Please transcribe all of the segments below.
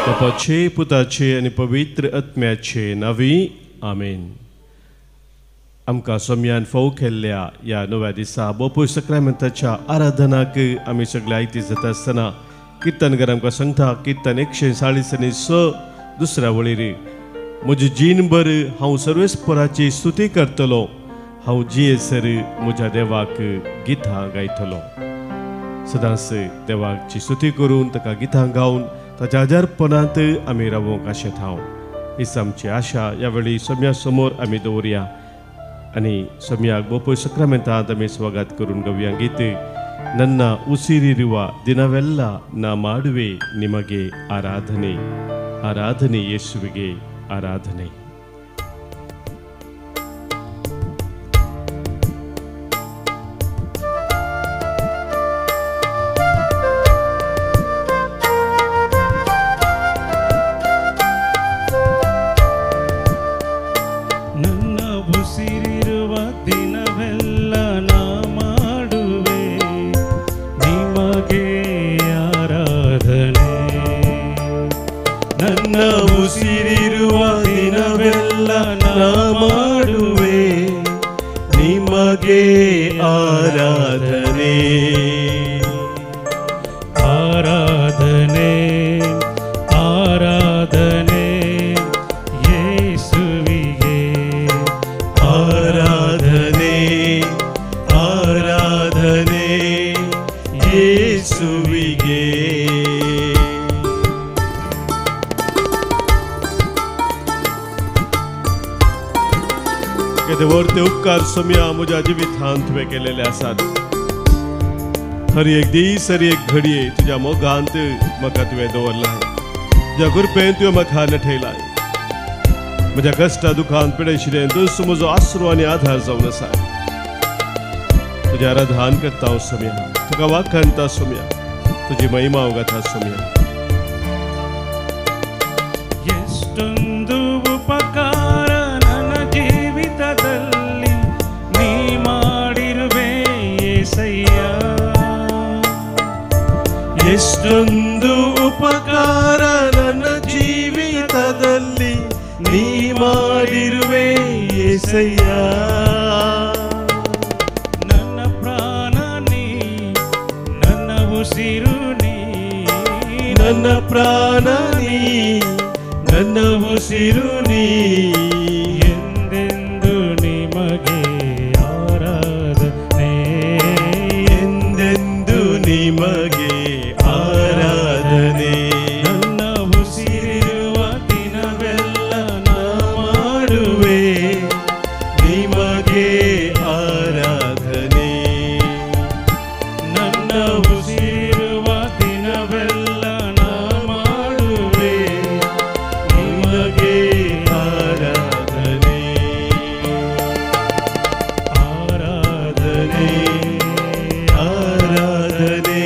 बापाचे पुताचे आनी पवित्र आत्म्याचे नावी आमेन. आमकां सोम्यान फावो केल्ल्या ह्या नव्या दिसा बापूय सक्रामेंताच्या आराधनाक आमी सगळे आयती जाता आसतना किर्तनकार आमकां सांगता किर्तन 146 दुसऱ्या वळेर म्हजे जीणभर हांव सर्वेस्पराची स्तुती करतलो, हांव जियेसर म्हज्या देवाक गितां गायतलो. सदांच देवाची स्तुती करून ताका गितां गावन ताच्या आजारपणांत आमी रावूंक आशेत हांव. हीच आमची आशा. ह्या वेळी सोम्या समोर आमी दवरया आनी सोम्याक बापूय सक्रामेंतांत आमी स्वागत करून गावया गीत ನನ್ನ ಉಸಿರಿರುವ ದಿನವೆಲ್ಲ ನಾ ಮಾಡುವೆ ನಿಮಗೆ ಆರಾಧನೆ, ಆರಾಧನೆ ಯೇಸುವಿಗೆ ಆರಾಧನೆ. ಆರಾಧನೆ ಆರಾಧನೆ ಆರಾಧನೆ ಯೇಸುವಿಗೆ ಆರಾಧನೆ ಆರಾಧನೆ ಯೇಸುವಿಗೆ. देवाचे उपकार सोम्या म्हज्या जिवितांत तुवें केलेले आसात. हर एक दीस हर एक घडये तुज्या मोगांत म्हाका तुवें दवरलां. तुज्या कृपेन तुवें म्हाका नठयलां. म्हज्या कश्टा दुखांत पिडेशिरेन तूं म्हजो आसरो आनी आधार जावन आसा. तुजें आराधन करता हांव सोम्या, तुका वाखाणटा सोम्या, तुजी महिमा हांव गाता सोम्या. ಎಷ್ಟೊಂದು ಉಪಕಾರ ನನ್ನ ಜೀವಿತದಲ್ಲಿ ನೀ ಮಾಡಿರುವೆ యేసయ్య. ನನ್ನ ಪ್ರಾಣ ನೀ, ನನ್ನ ಉಸಿರು ನೀ, ನನ್ನ ಪ್ರಾಣ ನೀ, ನನ್ನ ಉಸಿರು ನೀ. ಎಂದೆಂದು ನಿಮಗೆ ಆರಾಧನೆ, ಎಂದೆಂದು ನಿಮಗೆ ಆರಾಧನೆ. ನನ್ನ ಉಸಿರಿರುವ ದಿನವೆಲ್ಲ ನಾ ಮಾಡುವೆ ನಿಮಗೆ ಆರಾಧನೆ. ನನ್ನ ಉಸಿರಿರುವ ದಿನವೆಲ್ಲ ನಾ ಮಾಡುವೆ ನಿಮಗೆ ಆರಾಧನೆ. ಆರಾಧನೆ ಆರಾಧನೆ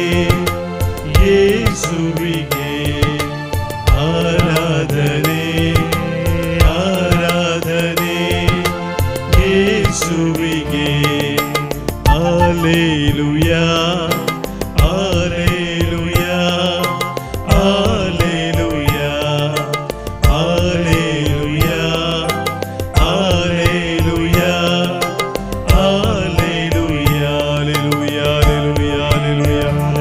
ಯೇಸುವಿಗೆ ಆರಾಧನೆ ಆರಾಧನೆ ಯೇಸುವಿಗೆ. Hallelujah hallelujah hallelujah hallelujah hallelujah hallelujah hallelujah hallelujah hallelujah.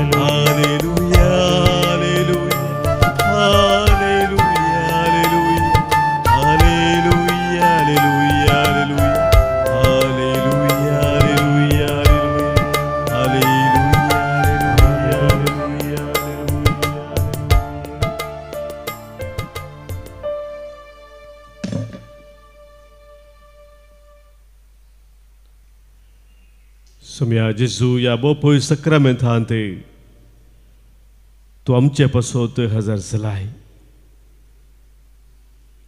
सोम्या जेजू ह्या बापूय सक्रामेंतांत तूं आमचे पासत हजर जालाय.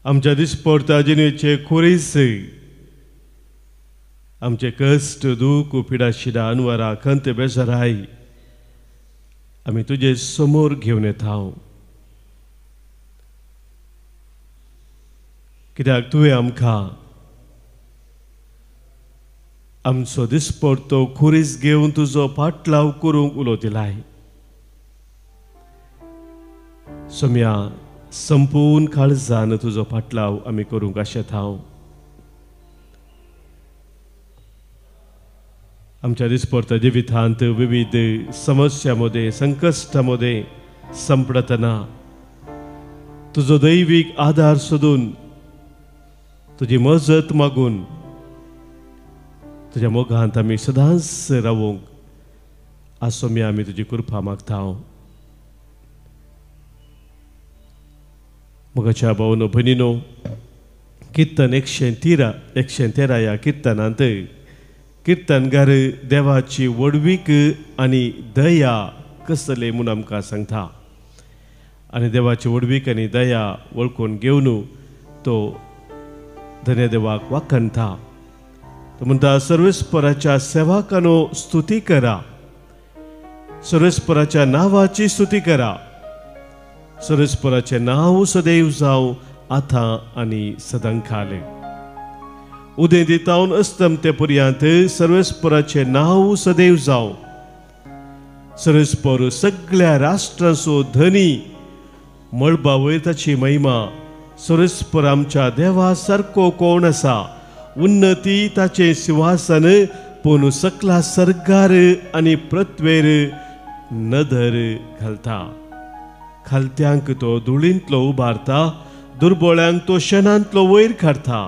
आमच्या दिसपडटा जिणेचे खोरीस आमचे कश्ट दूख पिडा शिडा अनवरां खंत बेजाराय आमी तुजे समोर घेवन येता. कित्याक तुवें आमकां आमचो दिसपडतो खोरीस घेवन तुजो पाटलाव करूंक उलो दिलाय. सोम्या संपूर्ण काळजान तुजो फाटलाव आमी करूंक आशेत हांव. आमच्या दिसपडत्या जिवितांत विविध समस्यामध्ये संकष्टामध्ये संपडतना तुजो दैवीक आधार सोदून तुजी मजत मागून तुझ्या मोगांत आमी सदांच रावूंक आसोमी आमी तुजी कृपा मागता हांव. मोगाच्या भावनो भयणीनो, किर्तन 113 या किर्तनांत किर्तनगार देवाची वडवीक आनी दया कसले म्हूण आमकां सांगता. आनी देवाची वडवीक आनी दया वळखून घेवन तो धन्यदेवाक वाखणता. तो म्हणटा, सर्वेस्पराच्या सेवकांनो स्तुती करा, सर्वेस्पराच्या नावाची स्तुती करा. सर्वेस्पराचे नाव सदैव जावं आतां आनी सदांखाल. उदें दितावन अस्तम ते पर्यंत सर्वेस्पराचे नाव सदैव जावं. सर्वेस्पर सगळ्या राष्ट्रांचो धनी, मळबा वयर ताची महिमा. सर्वेस्पर आमच्या देवा सारको कोण आसा. उन्नती ताचे सिंहासन, पूण सकला सर्गार आनी पृथ्वेर नदर घालता. खालत्यांक तो धुळींतलो उबारता, दुर्बळ्यांक तो शेणांतलो वयर काडटा.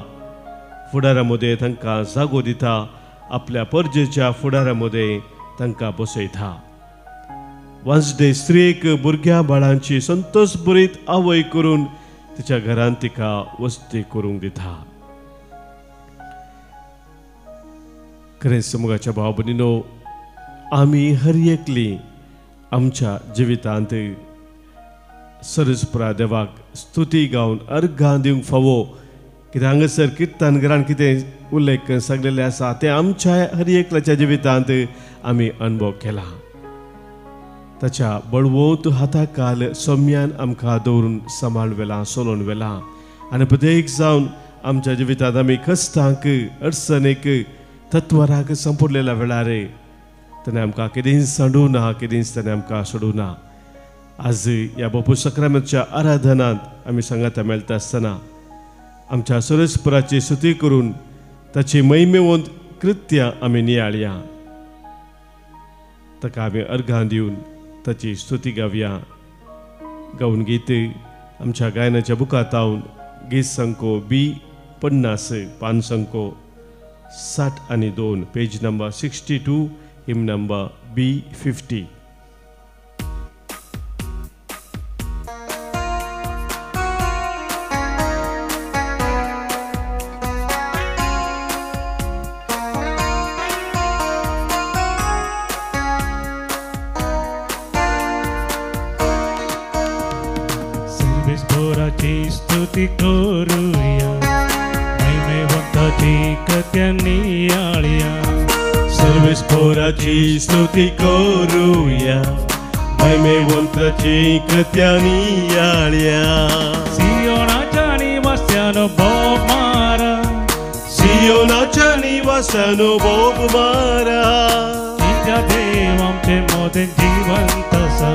फुडारामध्ये तांकां जागो दिता, आपल्या परजेच्या फुडारामध्ये तांकां बसयता. वाजडे स्त्रीक भुरग्या बाळांची संतोष बरीत आवय करून तिच्या घरांत तिका वस्ती करूंक दिता. खरेंच मोगाच्या भाव भयणीनो, आमी हर एकली आमच्या जिवितांत सर्वेस्परा देवाक स्तुती गावन अर्घां दिवंक फावो. कित्याक हांगासर किर्तनगारान कितें उल्लेख करून सांगलेलें आसा तें आमच्या हर एकल्याच्या जिवितांत आमी अनुभव केला. ताच्या बळवोत हाताखाल सौम्यान आमकां दवरून सांबाळून व्हेला, चलोवन व्हेला. आनी प्रत्येक जावन आमच्या जिवितांत आमी कश्टांक, अडचणीक, तत्वराक संपडलेल्या वेळार ताणें आमकां केदींच सांडूं ना, केदींच ताणें आमकां सोडूं ना. आज ह्या बापू सक्रामेंतच्या आराधनांत आमी सांगाता मेळटा आसतना आमच्या सर्वेस्पराची स्तुती करून ताची महिमेवंत कृत्यां आमी नियाळया. ताका आमी अर्घां दिवन ताची स्तुती गावया. गावन गीत आमच्या गायनाच्या बुकांत हांव गीत संको B50 पान संको 62 पेज नंबर 62 हिम नंबर B50. सर्वेस्पराची स्तुती करूया, महिमेवंताची कृत्यांनी आळया. सर्वेस्पराची स्तुती करूया, महिमेवंताची कृत्यांनी आळया. सियोनाच्या निवास्यानो बोब मारा, सियोनाच्या निवासानो बोब मारा. कित्या देव आमचे मोदें जिवंत आसा,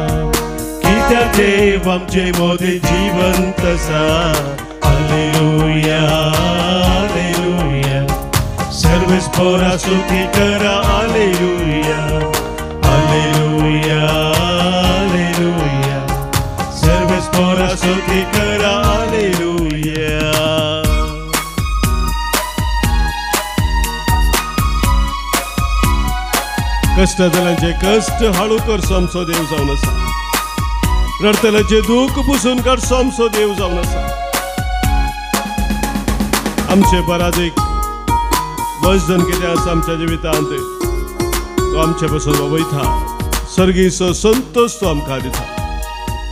कित्या देव आमचे मोदें जिवंत आसा. Hallelujah, hallelujah. सर्वेस्परा स्तुती करा, हालेलुया, हालेलुया, हालेलुया. सर्वेस्परा स्तुती करा, हालेलुया. कष्टदलांचे कष्ट हाळू करचो आमचो देव जावन आसा. रडतल्याचे दुःख पुसून काडचो आमचो देव जावन आसा. आमचे पराधीक वजन कितें आसा आमच्या जिवितांत तो आमचे पासून वयता. सर्गीचो संतोष तो आमकां दिता.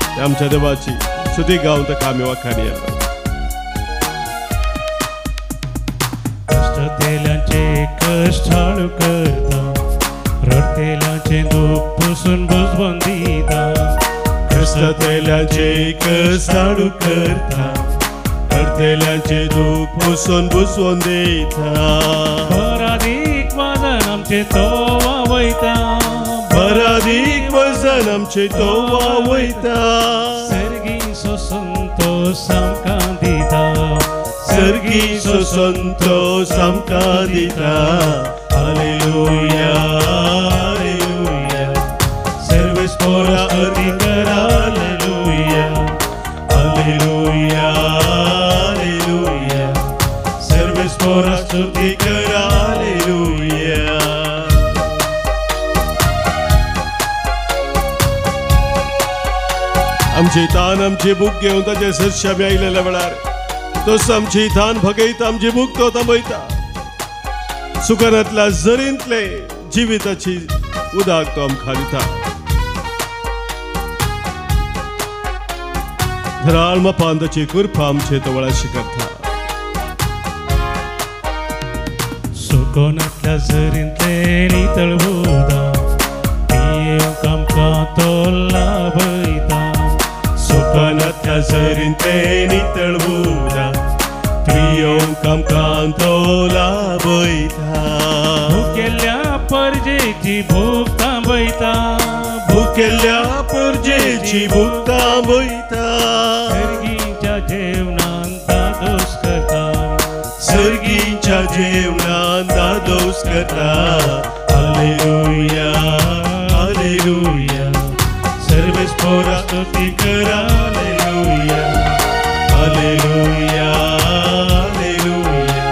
ते आमच्या देवाची स्तुती गावन ताका आमी वखाणया. कष्टतेल्यांचे कष्ट हाळू करता, रडतेल्यांचे दुःख पुसून बुजवून दिता. कष्टतेल्यांचे कष्ट हाळू करता, रडतेल्यांचे दुःख पुसून बुजवून दिता. पराधीक वजन आमचे तो वावयता, पराधीक वजन आमचे तो वावयता. सर्गीचो Santosh samkan dita Sergiso santo samkadita. Alleluia, alleluia. Serves pora adikara. Alleluia, alleluia, alleluia. Serves pora adikara. Alleluia. आमचे तान आमची भूक घेऊन ताचे सरशा मेळिल्ल्या वेळार तस आमची तान भगयता आमची भूक तो थांबयता. सुखानांतल्या झरींतले जिविताची उदक तो आमकां दिता. धराळ मापान ताची कृपा आमचे तवळाशी करता. सुकोनांतल्या झरींतले नितळ उदक पियेवंक आमकां तो लाभयता. सुखानांतल्या झरींतले नितळ उदक पियेवंक आमकां तो लाभयता. भुकेल्या परजेची भूक थांबयता. भुकेल्या परजेची भूक थांबयता. सर्गीच्या जेवणान दादोस करता. सर्गीच्या जेवणान दादोस करता. Alleluia, alleluia. Serves pora स्तुती करा. Alleluia, alleluia, alleluia.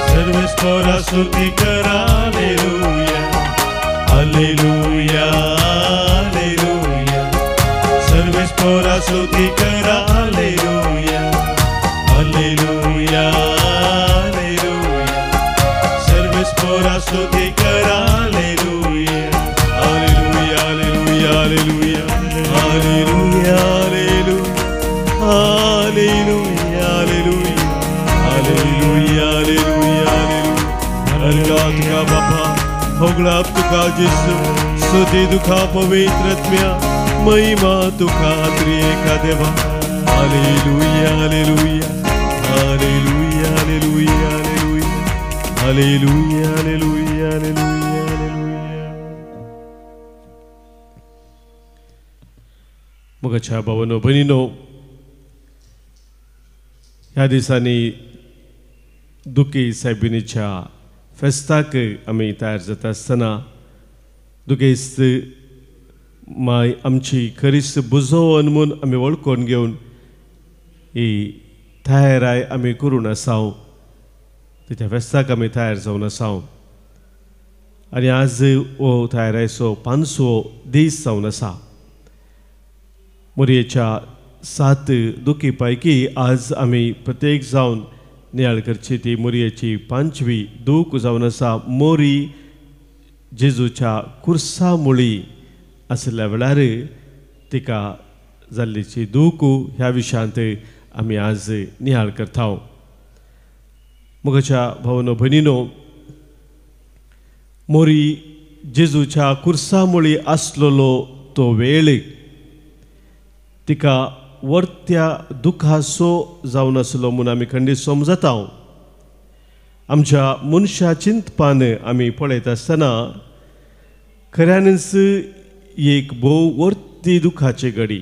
Serves pora स्तुती करा. Alleluia, alleluia, alleluia. Serves pora स्तुती करा. Alleluia, alleluia, alleluia. Serves pora स्तुती करा. Alleluia, alleluia, alleluia, alleluia. Alleluia, alleluia, alleluia, alleluia, alleluia, alleluia. Alleluia तुका बापा, होगळाप तुका जेसू, स्तुती तुका पवित्र आत्म्या, महिमा तुका त्रिएका देवा. Alleluia, alleluia, alleluia, alleluia, alleluia. Alleluia, alleluia, alleluia, alleluia. मोगाच्या भावांनो भयणींनो, ह्या दिसांनी दुखी सायबिणीच्या फेस्ताक आमी तयार जाता आसतना दुखेस्त माय आमची खरीच बुजोवन म्हूण आमी वळखून घेवन ही तयाराय आमी करून आसाव. त्या फेस्ताक आमी तयार जावन आसाव. आनी आज हो तयारेचो 5वो दीस जावन आसा. मोरयेच्या 7 दुखी पैकी आज आमी प्रत्येक जावन नियाळ करची ती मोरयेची 5वी दूख जावन आसा. मोरी जेजूच्या कुर्सा मुळी आसल्या वेळार तिका जाल्लीची दूख ह्या विशयांत आमी आज नियाळ करता. मोगाच्या भावांनो भयणींनो, मोरी जेजूच्या कुर्सा मुळी आसलेलो तो वेळ तिका वर्त्या दुखासो जावन आसलो म्हूण आमी खंडीत समजता. आमच्या मनशा चिंतपान आमी पळयत आसतना खऱ्यानच एक भोव वर्ती दुखाची घडी.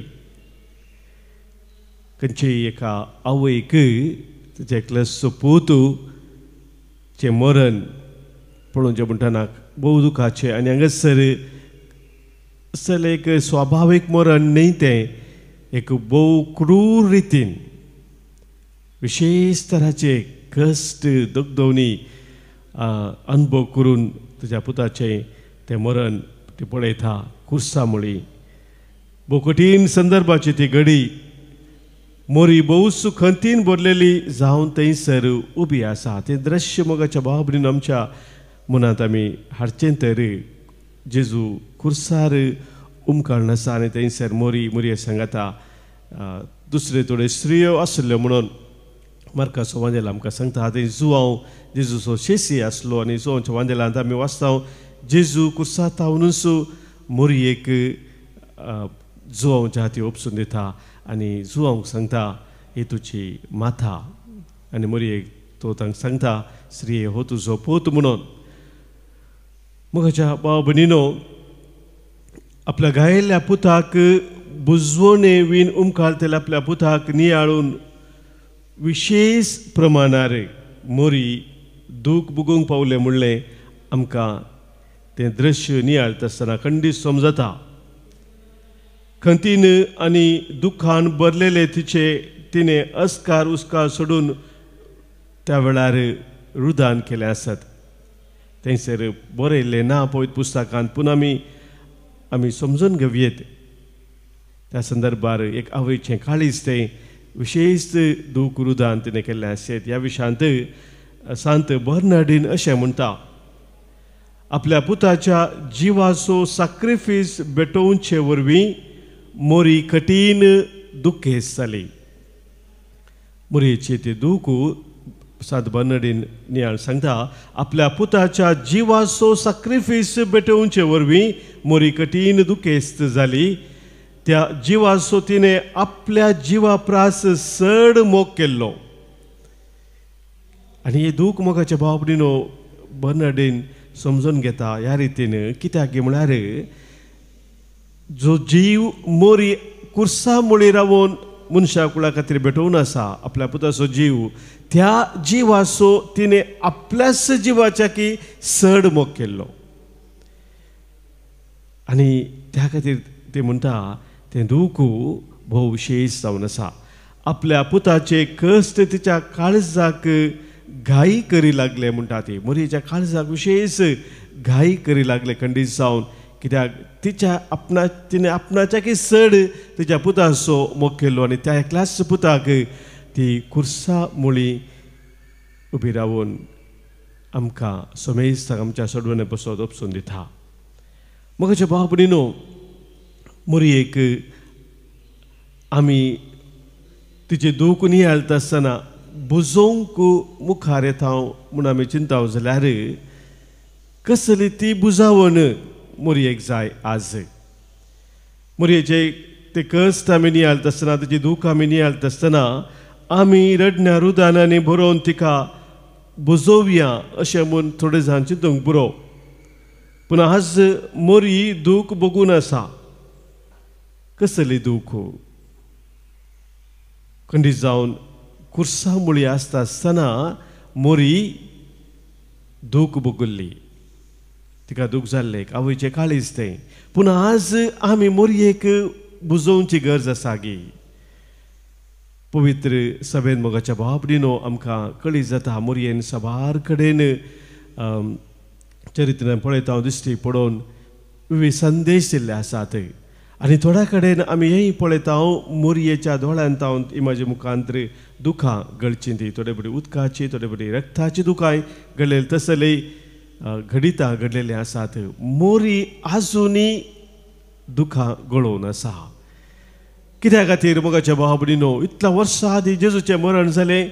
खंयचे एका आवयक तिचे एकलेसो पूतचे मरण पळोवचें म्हणटना भोव दुखाचें आनी हांगासर असलें एक स्वाभावीक मरण न्ही तें एक भोव क्रूर रितीन विशेष तराचे कश्ट दगदवणी अनुभव करून तुज्या पुताचें तें मरण ती पळयता कुर्सा मुळी. भोव कठीण संदर्भाची ती घडी. मोरी भोव सुखंतीन भरलेली जावन थंयसर उबी आसा. तें दृश्य मोगाच्या भाव भयणीन आमच्या मनांत आमी हाडचें तर जेजू कुर्सार उमकळण आसा आनी थंयसर मोरये सांगता दुसरे थोडे स्त्रियो आसल्यो म्हणून मार्काचो वांजेल आमकां सांगता. थंय जुवांव जेजूचो शेसी आसलो आनी जुवांच्या वांजेलांत आमी वाचता जेजू कुर्सा तावनूच मोरयेक जुवांवच्या हाती ओपसून दिता आनी जुवांवक सांगता ही तुजी माथा आनी मोरयेक तो तांकां सांगता स्त्रिये हो तुजो पूत म्हणून. मोगाच्या भाव भयणीनो, आपल्या घायिल्ल्या पुताक बुजवणे विन उमकाळतेल आपल्या पुताक नियाळून विशेष प्रमाणार मोरी दूख बुगूंक पावले म्हणलें आमकां तें दृश्य नियाळता आसतना खंडीत समजता. खंतीन आनी दुखान भरलेले तिने अस्कार उस्कार सोडून त्या वेळार रुदान केले आसत. थंयसर बरयल्लें ना पळयत पुस्तकांत, पूण आमी समजून घेवयेत. त्या संदर्भार एक आवयचें काळीज तें विशेष दूख रुदान तिणें केल्लें आसत. ह्या विशयांत सांत बर्नार्डीन अशें म्हणटा, आपल्या पुताच्या जिवाचो सॅक्रिफीस भेटोवचे वरवीं मोरी कठीण दुखेस्त जाली. मोरयेचें तें दूख सांत बर्नार्डीन नियाळ सांगता, आपल्या पुताच्या जिवाचो सॅक्रिफीस भेटोवचे वरवीं मोरी कठीण दुखेस्त जाली. त्या जिवाचो तिने आपल्या जिवा प्रास चड मोग केल्लो. आनी हे दूख मोगाच्या भाव भयणीनो बर्नार्डीन समजून घेता ह्या रितीन. कित्याक म्हळ्यार जो जीव मोरी कुर्सा मुळी रावून मनशा कुळा खातीर भेटोवन आसा, आपल्या पुताचो जीव, त्या जिवाचो तिने आपल्याच जिवाच्या की चड मोग केल्लो. आनी त्या खातीर ते म्हणटा तें दूख भोव विशेश जावन आसा. आपल्या पुताचे कश्ट तिच्या काळजाक घाई करी लागले म्हणटा ती. मोरयेच्या काळजाक विशेष घाई करी लागले खंडीत जावन. कित्याक तिने आपणाच्या की चड तिच्या पुताचो मोग केल्लो आनी त्या एकल्याच पुताक ती कुर्सा मुळी उबी रावून आमकां सोमेस्ताक आमच्या सोडवणे बसत उपसून दिता. मोगाच्या भाव भयणीनो, मोरयेक आमी तिचे दूख नियाळटा आसतना बुजोवंक मुखार येता म्हूण आमी चिंताव जाल्यार कसली ती बुजावण मोरयेक जाय आज. मोरयेचे ते कश्ट आमी नियाळटा आसतना, तिची दूख आमी नियाळटा आसतना आमी रडण्या रुदानांनी भरोवन तिका बुजोवया अशें म्हूण थोडे जाण चिंतूंक पुरो. पूण आज मोरी दूख बगून आसा. कसली दूख खंडीत जावन कुर्सा मुळी आसता आसतना मोरी दूख बगुल्ली. तिका दूख जाल्लें आवयचें काळीज तें. पूण आज आमी मोरयेक बुजोवची गरज आसा गी. पवित्र सभेन मोगाच्या भाव भयणीनो आमकां कळीत जाता मोरयेन सबार कडेन चरित्रान पळयता हांव दिश्टी पडोवन विविध संदेश दिल्ले आसात. आनी थोड्या कडेन आमी हेंय पळयता मोरयेच्या दोळ्यांत हांव इमाजे मुखांतर दुखां गळचीं ती. थोडे बडी उदकाची, थोडे बडी रक्ताची दुखांय घडलेली तसले घडितां घडलेले आसात. मोरी आजुनी दुखां गळोवन आसा. कित्या खातीर मोगाच्या भाव भयणीनो, इतल्या वर्सां आदीं जेजूचें मरण जालें,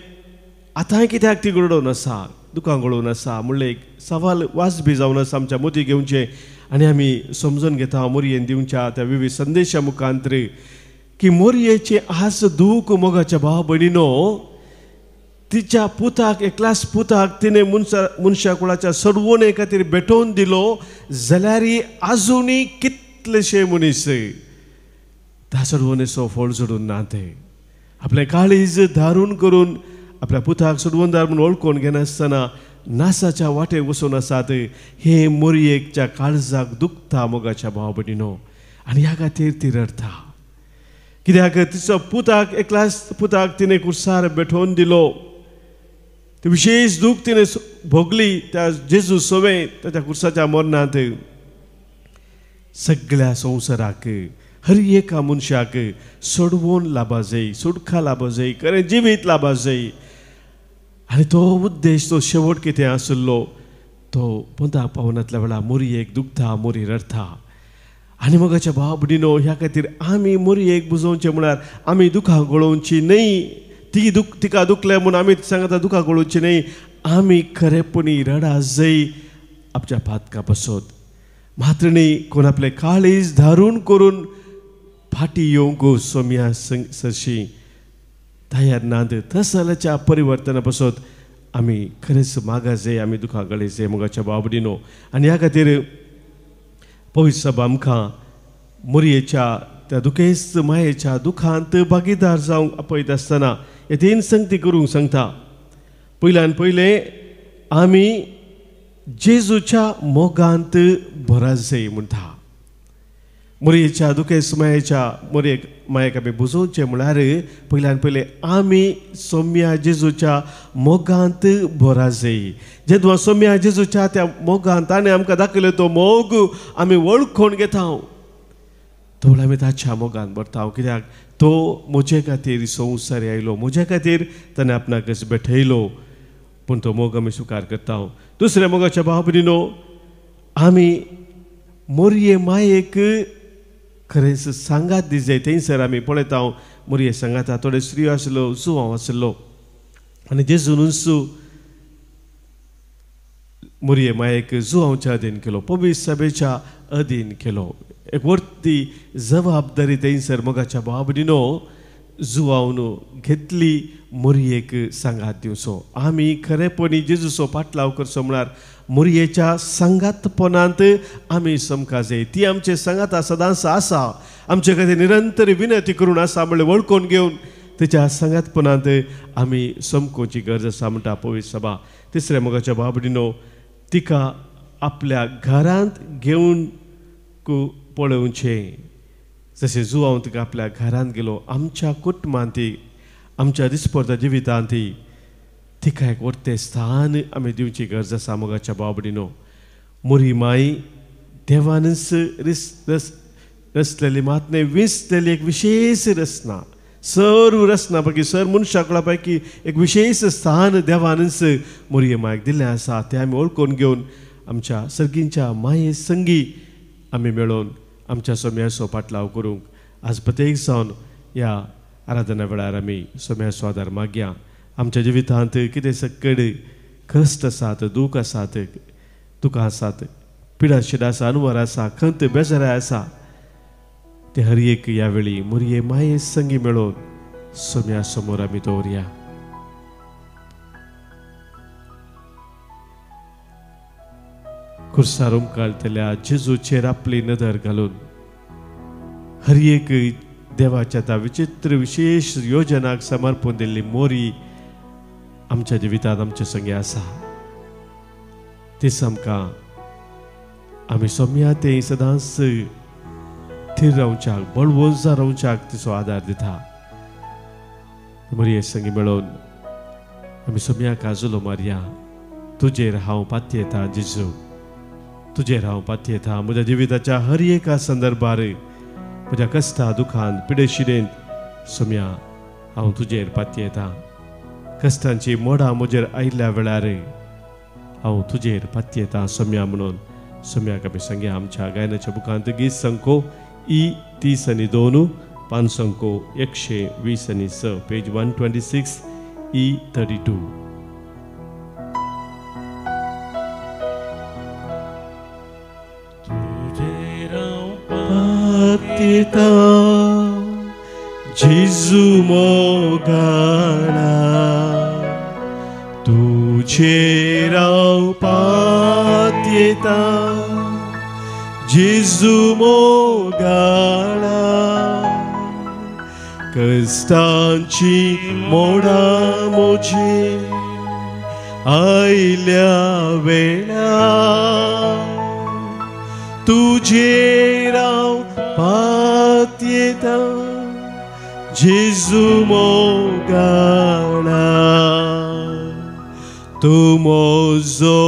आतांय कित्याक ती गळोवन आसा, दुखां गळोवन आसा म्हणलें एक सवाल वाजबी जावन आसा आमच्या मोती घेवचें. आनी आमी समजून घेता मोरयेन दिवच्या त्या विविध संदेशा मुखांतर की मोरयेचें आज दूख मोगाच्या भाव भयणीनो तिच्या पुताक, एकल्याच पुताक तिने मनशा कुळाच्या सडवणे खातीर भेटोवन दिलो जाल्यार आजुनी कितलेशे मनीस त्या सडवणेचो फळ सोडून ना. ते आपलें काळीज धारून करून आपल्या पुताक सडवणदार म्हणून वळखून घेनासतना नासाच्या वाटेक वचून आसात. हे मोरयेच्या काळजाक दुखता मोगाच्या भाव भयणीनो. आनी ह्या खातीर ती रडता. कित्याक तिचो पुताक, एकल्याच पुताक तिने कुर्सार भेटोवन दिलो. ते विशेष दूख तिने भोगली त्या जेजू सोवे त्याच्या कुर्साच्या मरणांत. सगळ्या संवसाराक हर एका मनशाक सोडवून लाभा जाय, सुटका लाभा जाय, खरें जिवीत लाभा जाय. आनी तो उद्देश, तो शेवट कितें आसलो तो पंथाक पावनांतल्या वेळार मोरयेक दुखता, मोरी रडता. आनी मोगाच्या भाव भयणीनो, ह्या खातीर आमी मोरयेक बुजोवचें म्हळ्यार आमी दुखां गळोवची न्हय. तिका दुखलें म्हूण आमी सांगता दुखां गळोवची न्हय. आमी खरेपणी रडा जाय आपच्या पातका बसत. मात्र न्ही कोण आपलें काळीज धारून करून फाटी येवंक सोम्या सरशी तयार नात. तसल्याच्या परिवर्तना बसत आमी खरेंच मागा जाय, आमी दुखां गळे जाय मोगाच्या भाव भयणीनो. आनी ह्या खातीर पवित्र सभा आमकां मोरयेच्या त्या दुखेस्त मायेच्या दुखांत भागीदार जावंक आपयत आसतना हे 3 संगती करूंक सांगता. पयल्यान पयले आमी जेजूच्या मोगांत भरासय म्हणटा. मोरयेच्या दुखेस्त मायेच्या मोरयेक मायेक आमी बुजोवचें म्हळ्यार पयल्यान पयले आमी सोम्या जेजूच्या मोगांत भरासय. जेदुआ सोम्या जेजूच्या त्या मोगांत ताणें आमकां दाखयलो तो मोग आमी वळखून घेता. तो आमी ताच्या मोगान भरता. कित्याक तो म्हजे खातीर संवसारी आयलो, म्हजे खातीर ताणें आपणाक बेठयलो, पूण तो मोग आमी स्विकार करता. दुसऱ्या मोगाच्या भाव भयणीनो, आमी मोरये मायेक खरेंच सांगात दी जाय. थंयसर आमी पळयता मोरये सांगाता थोडे स्त्रियो आसलो, जुवांव आसलो, आनी जेजूनच मोरये मायेक जुवांवच्या अधीन केलो, पवित्र सभेच्या अधीन केलो. एक वर्ती जबाबदारी थंयसर मोगाच्या भाव भयणीनो जुवांवन घेतली मोरयेक सांगात दिवचो. आमी खरेपणी जेजूचो पाटलाव करचो म्हळ्यार मोरयेच्या सांगातपणांत आमी समका जाय. ती आमचे सांगाता सदांच आसा, आमचे खातीर निरंतर विनंती करून आसा म्हणल्यार वळखून घेवन तिच्या सांगातपणांत आमी समकोवची गरज आसा म्हणटा पवित्र सभा. तिसऱ्या मोगाच्या भाव भयणीनो, तिका आपल्या घरांत घेवन पळोवचें. जशें जुवांव तिका आपल्या घरांत गेलो, आमच्या कुटुंबांत आमच्या दिसपरत्या जिवितांत तिका एक व्हडलें स्थान आमी दिवची गरज आसा मोगाच्या भाव भयणीनो. मोरी माई देवानच रचलेली मातने विसलेली एक विशेष रचना, सर्व रचना पैकी सर्व मनशां पैकी एक विशेष स्थान देवानच मोरये मायक दिल्लें आसा. तें आमी वळखून घेवन आमच्या सर्गींच्या माये संगी आमी मेळोवन आमच्या सोम्याचो पाटलाव करूंक आज प्रत्येक जावन ह्या आराधना वेळार आमी सोम्याचो आदार मागया. आमच्या जिवितांत कितें सकड कश्ट आसात, दूख आसात, दुखां आसात, पिडा शिडा आसा, अनुवार आसा, खंत बेजाराय आसा, ते हर एक ह्या वेळी मोरये माये संगी मेळोवन सोम्या समोर आमी दवरया. खुर्सार उमकाळटल्या जेजूचेर आपली नदर घालून हर एक देवाच्या त्या विचित्र विशेष योजनाक समर्पण दिल्ली मोरी आमच्या जिवितांत आमचे संगी आसा. तीच आमकां आमी सोम्या ते सदांच थीर रावच्याक, बळवंजा रावच्याक तिचो आदार दिता. मोरये संगी मेळोवन आमी सोम्याक आजुलो मारया. तुजेर हांव पातयेता येता जेजू, तुजेर हांव पातयेता येता. म्हज्या जिविताच्या हर एका संदर्भार, म्हज्या कश्टा दुखांत पिडेशिडेंत सोम्या हांव तुजेर पातयेता येता. कश्टांची मोडां म्हजेर आयिल्ल्या वेळार हांव तुजेर पातयेता येता सोम्या म्हणून सोम्याक आमी सांगया. आमच्या गायनाच्या बुकांत गीत संको E30 5 संको 126 पेज 126 E32. पातयेता जेजू मोगाळा, तुजेर हांव पातयेता जेजू मोगाळा. कश्टांची मोडां म्हजेर आयल्या वेळार तुजेर हांव पातयेता जेजू मोगाळा. तूं म्हजो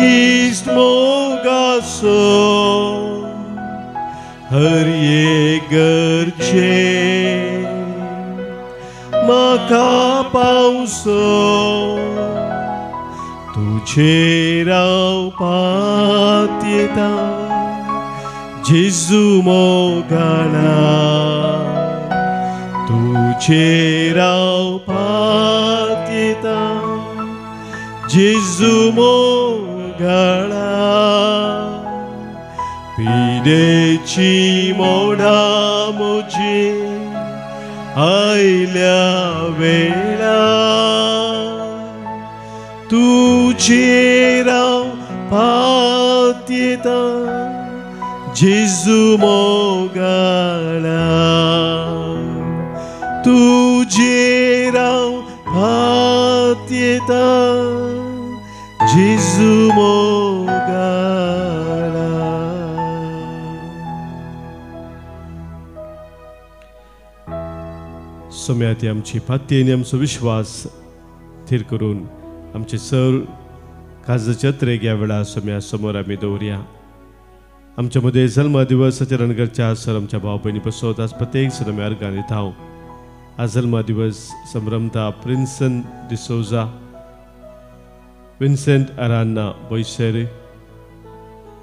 इश्ट मोगाचो हर एक गरजेक म्हाका पावसो. तुजेर हांव पातयेता जेजू मोगाळा. तुजेर हांव पातयेता जेजू मोगाळा. पिडेची मोडां म्हजेर आयल्या वेळार तुजेर हांव पातयेता जेजू मोगाळा तुझे राव हात येता जेजू मोगाळा सोम्याती आमची फाती आमचो विश्वास थीर करून आमचे सर काजाच्या त्रेग्या वेळा सोम्या समोर आम्ही दवरया आमच्या मध्ये जल्मा दिवसाचे रणगरच्या सर आमच्या भाव बहिणी पसोत आज प्रत्येक सण आम्ही अर्गाने थाव आज जल्मा दिवस संभ्रमता प्रिन्सन डिसोजा विन्सेंट अरान्ना बोईसेर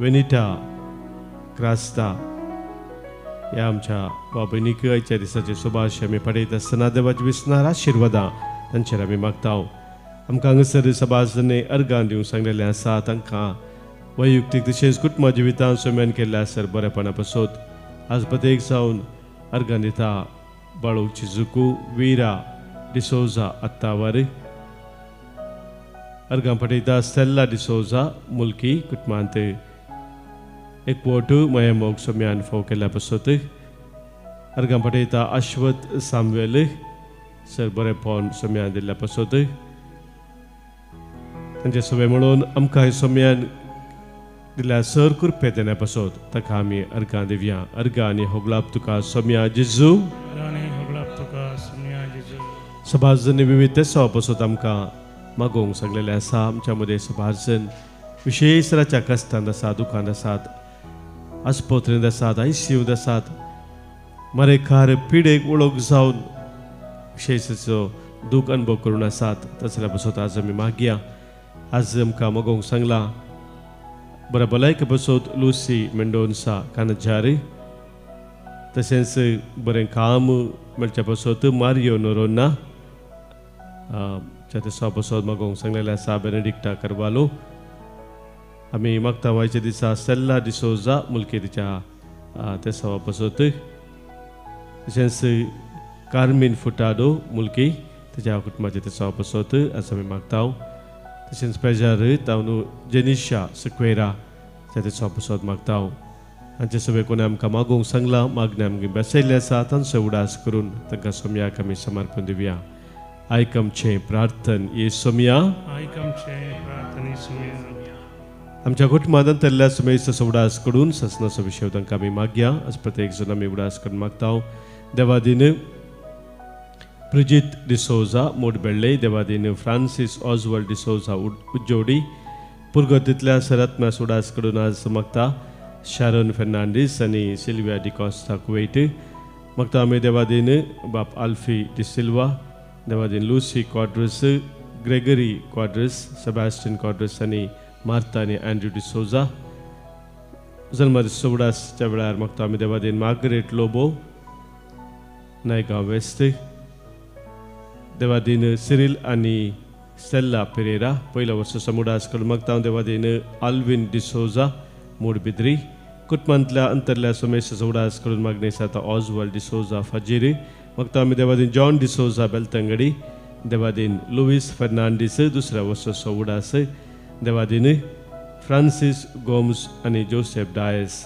वेनिटा क्रास्ता या आमच्या भाव बहिणीक आयच्या दिसाचे सुभाष आमी पडयता आसतना देवाची विस्नार आशिर्वादां तांचेर आमी मागताव आमकां हांगासर सभाजने अर्गां दिवंक सांगलेलें आसा तांकां वैयक्तीक तशेंच कुटुंबा जिवितांत सोम्यान केल्ल्या सर बरेपणा पसोत आज प्रत्येक जावन अर्गां दिता बाळू चिजुकू वीरा डिसोजा अत्तावर अर्गां पठयता स्टेल्ला डिसोजा मुल्की कुटुंबांत एकवट मयमोग सोम्यान फाव केल्ल्या पसोत अर्गां पठयता अश्वत सामवेल सर बरेपण सोम्यान दिल्ल्या पसोत तांचे सगळे म्हणून आमकां हे सोम्यान दिल्या सर कृपे देण्या पसोत ताका आमी अर्गां दिवया अर्गां आनी होगलाप तुका सोम्या जेजू सभाजन विविध तेसाव पसोत आमकां मागोवंक सांगलेलें आसा आमच्या मदें सभाजन विशेष तराच्या कश्टांत आसात दुखांत आसात आस्पत्रेंत आसात ICUंत आसात मरेकार पिडेक वळख जावन विशेषचो दूख अनुभव करून आसात तसल्या पसोत आज आमी मागया आज आमकां मागोवंक सांगलां बऱ्या भलायके पसोत लुसी मेंडोन्सा कानजारी तशेंच बरें काम मेळच्या पसोत मारियो नोरोना त्या पसोत मागोवंक सांगलेलें आसा बेनेडिक्टा करवालो आमी मागता आयच्या दिसा सेल्ला डिसोजा मुल्की तिच्या त्या सवा पसोत तशेंच कार्मिन फुटाडो मुल्की तिच्या कुटुंबाच्या त्या सवा पसोत आज आमी मागता तशेंच पेजार तावनू जेनिशा सक्वेरा त्या सवा पसोत मागता हांचे सगळे कोणी आमकां मागोवंक सांगलां मागणे आमगे बेसयल्ले आसा तांचो उडास करून तांकां सोम्याक आमी समर्पण दिवया आयकमचें प्रार्थन येसोम्या आमच्या कुटुंबांत अंतरल्या सुमेचा उडास करून ससनाचो विशय तांकां आमी मागया आज प्रत्येक जण आमी उडास करून मागता देवादीन ब्रिजित डिसोजा मोडबेळ्ळे देवादीन फ्रांसीस ऑजवर्ल्ड डिसोजा उज्जोडी पुर्गोतींतल्या सरात्म्यास उडास करून आज मागता शारोन फेर्नांडीस आनी सिल्विया डिकॉस्टा कुवेट मागता आमी देवादीन बाप Alfie D'Silva Devadin Lucy Quadros Gregory Quadros Sebastian Quadros आनी मार्ता आनी एंड्रू डिसोजा जल्मा दिसा उडासच्या वेळार मागता आमी देवादीन मार्गरेट लोबो नायगांव वेस्ट देवादीन सिरिल आनी स्टेल्ला पेरेरा पहिल्या वर्सा समुडास करून मागता देवादीन आल्विन डिसोजा मोडबिद्री कुटुंबांतल्या अंतरल्या सोमेसा उडास करून मागणी आसा ऑजवर्ल्ड डिसोजा फाजिरी मागता आमी देवादीन जॉन डिसोजा बेलतंगडी देवादीन लुईस फर्नांडीस दुसऱ्या वर्साचो उडास देवादीन फ्रांसीस गोम्स आनी जोसेफ डायस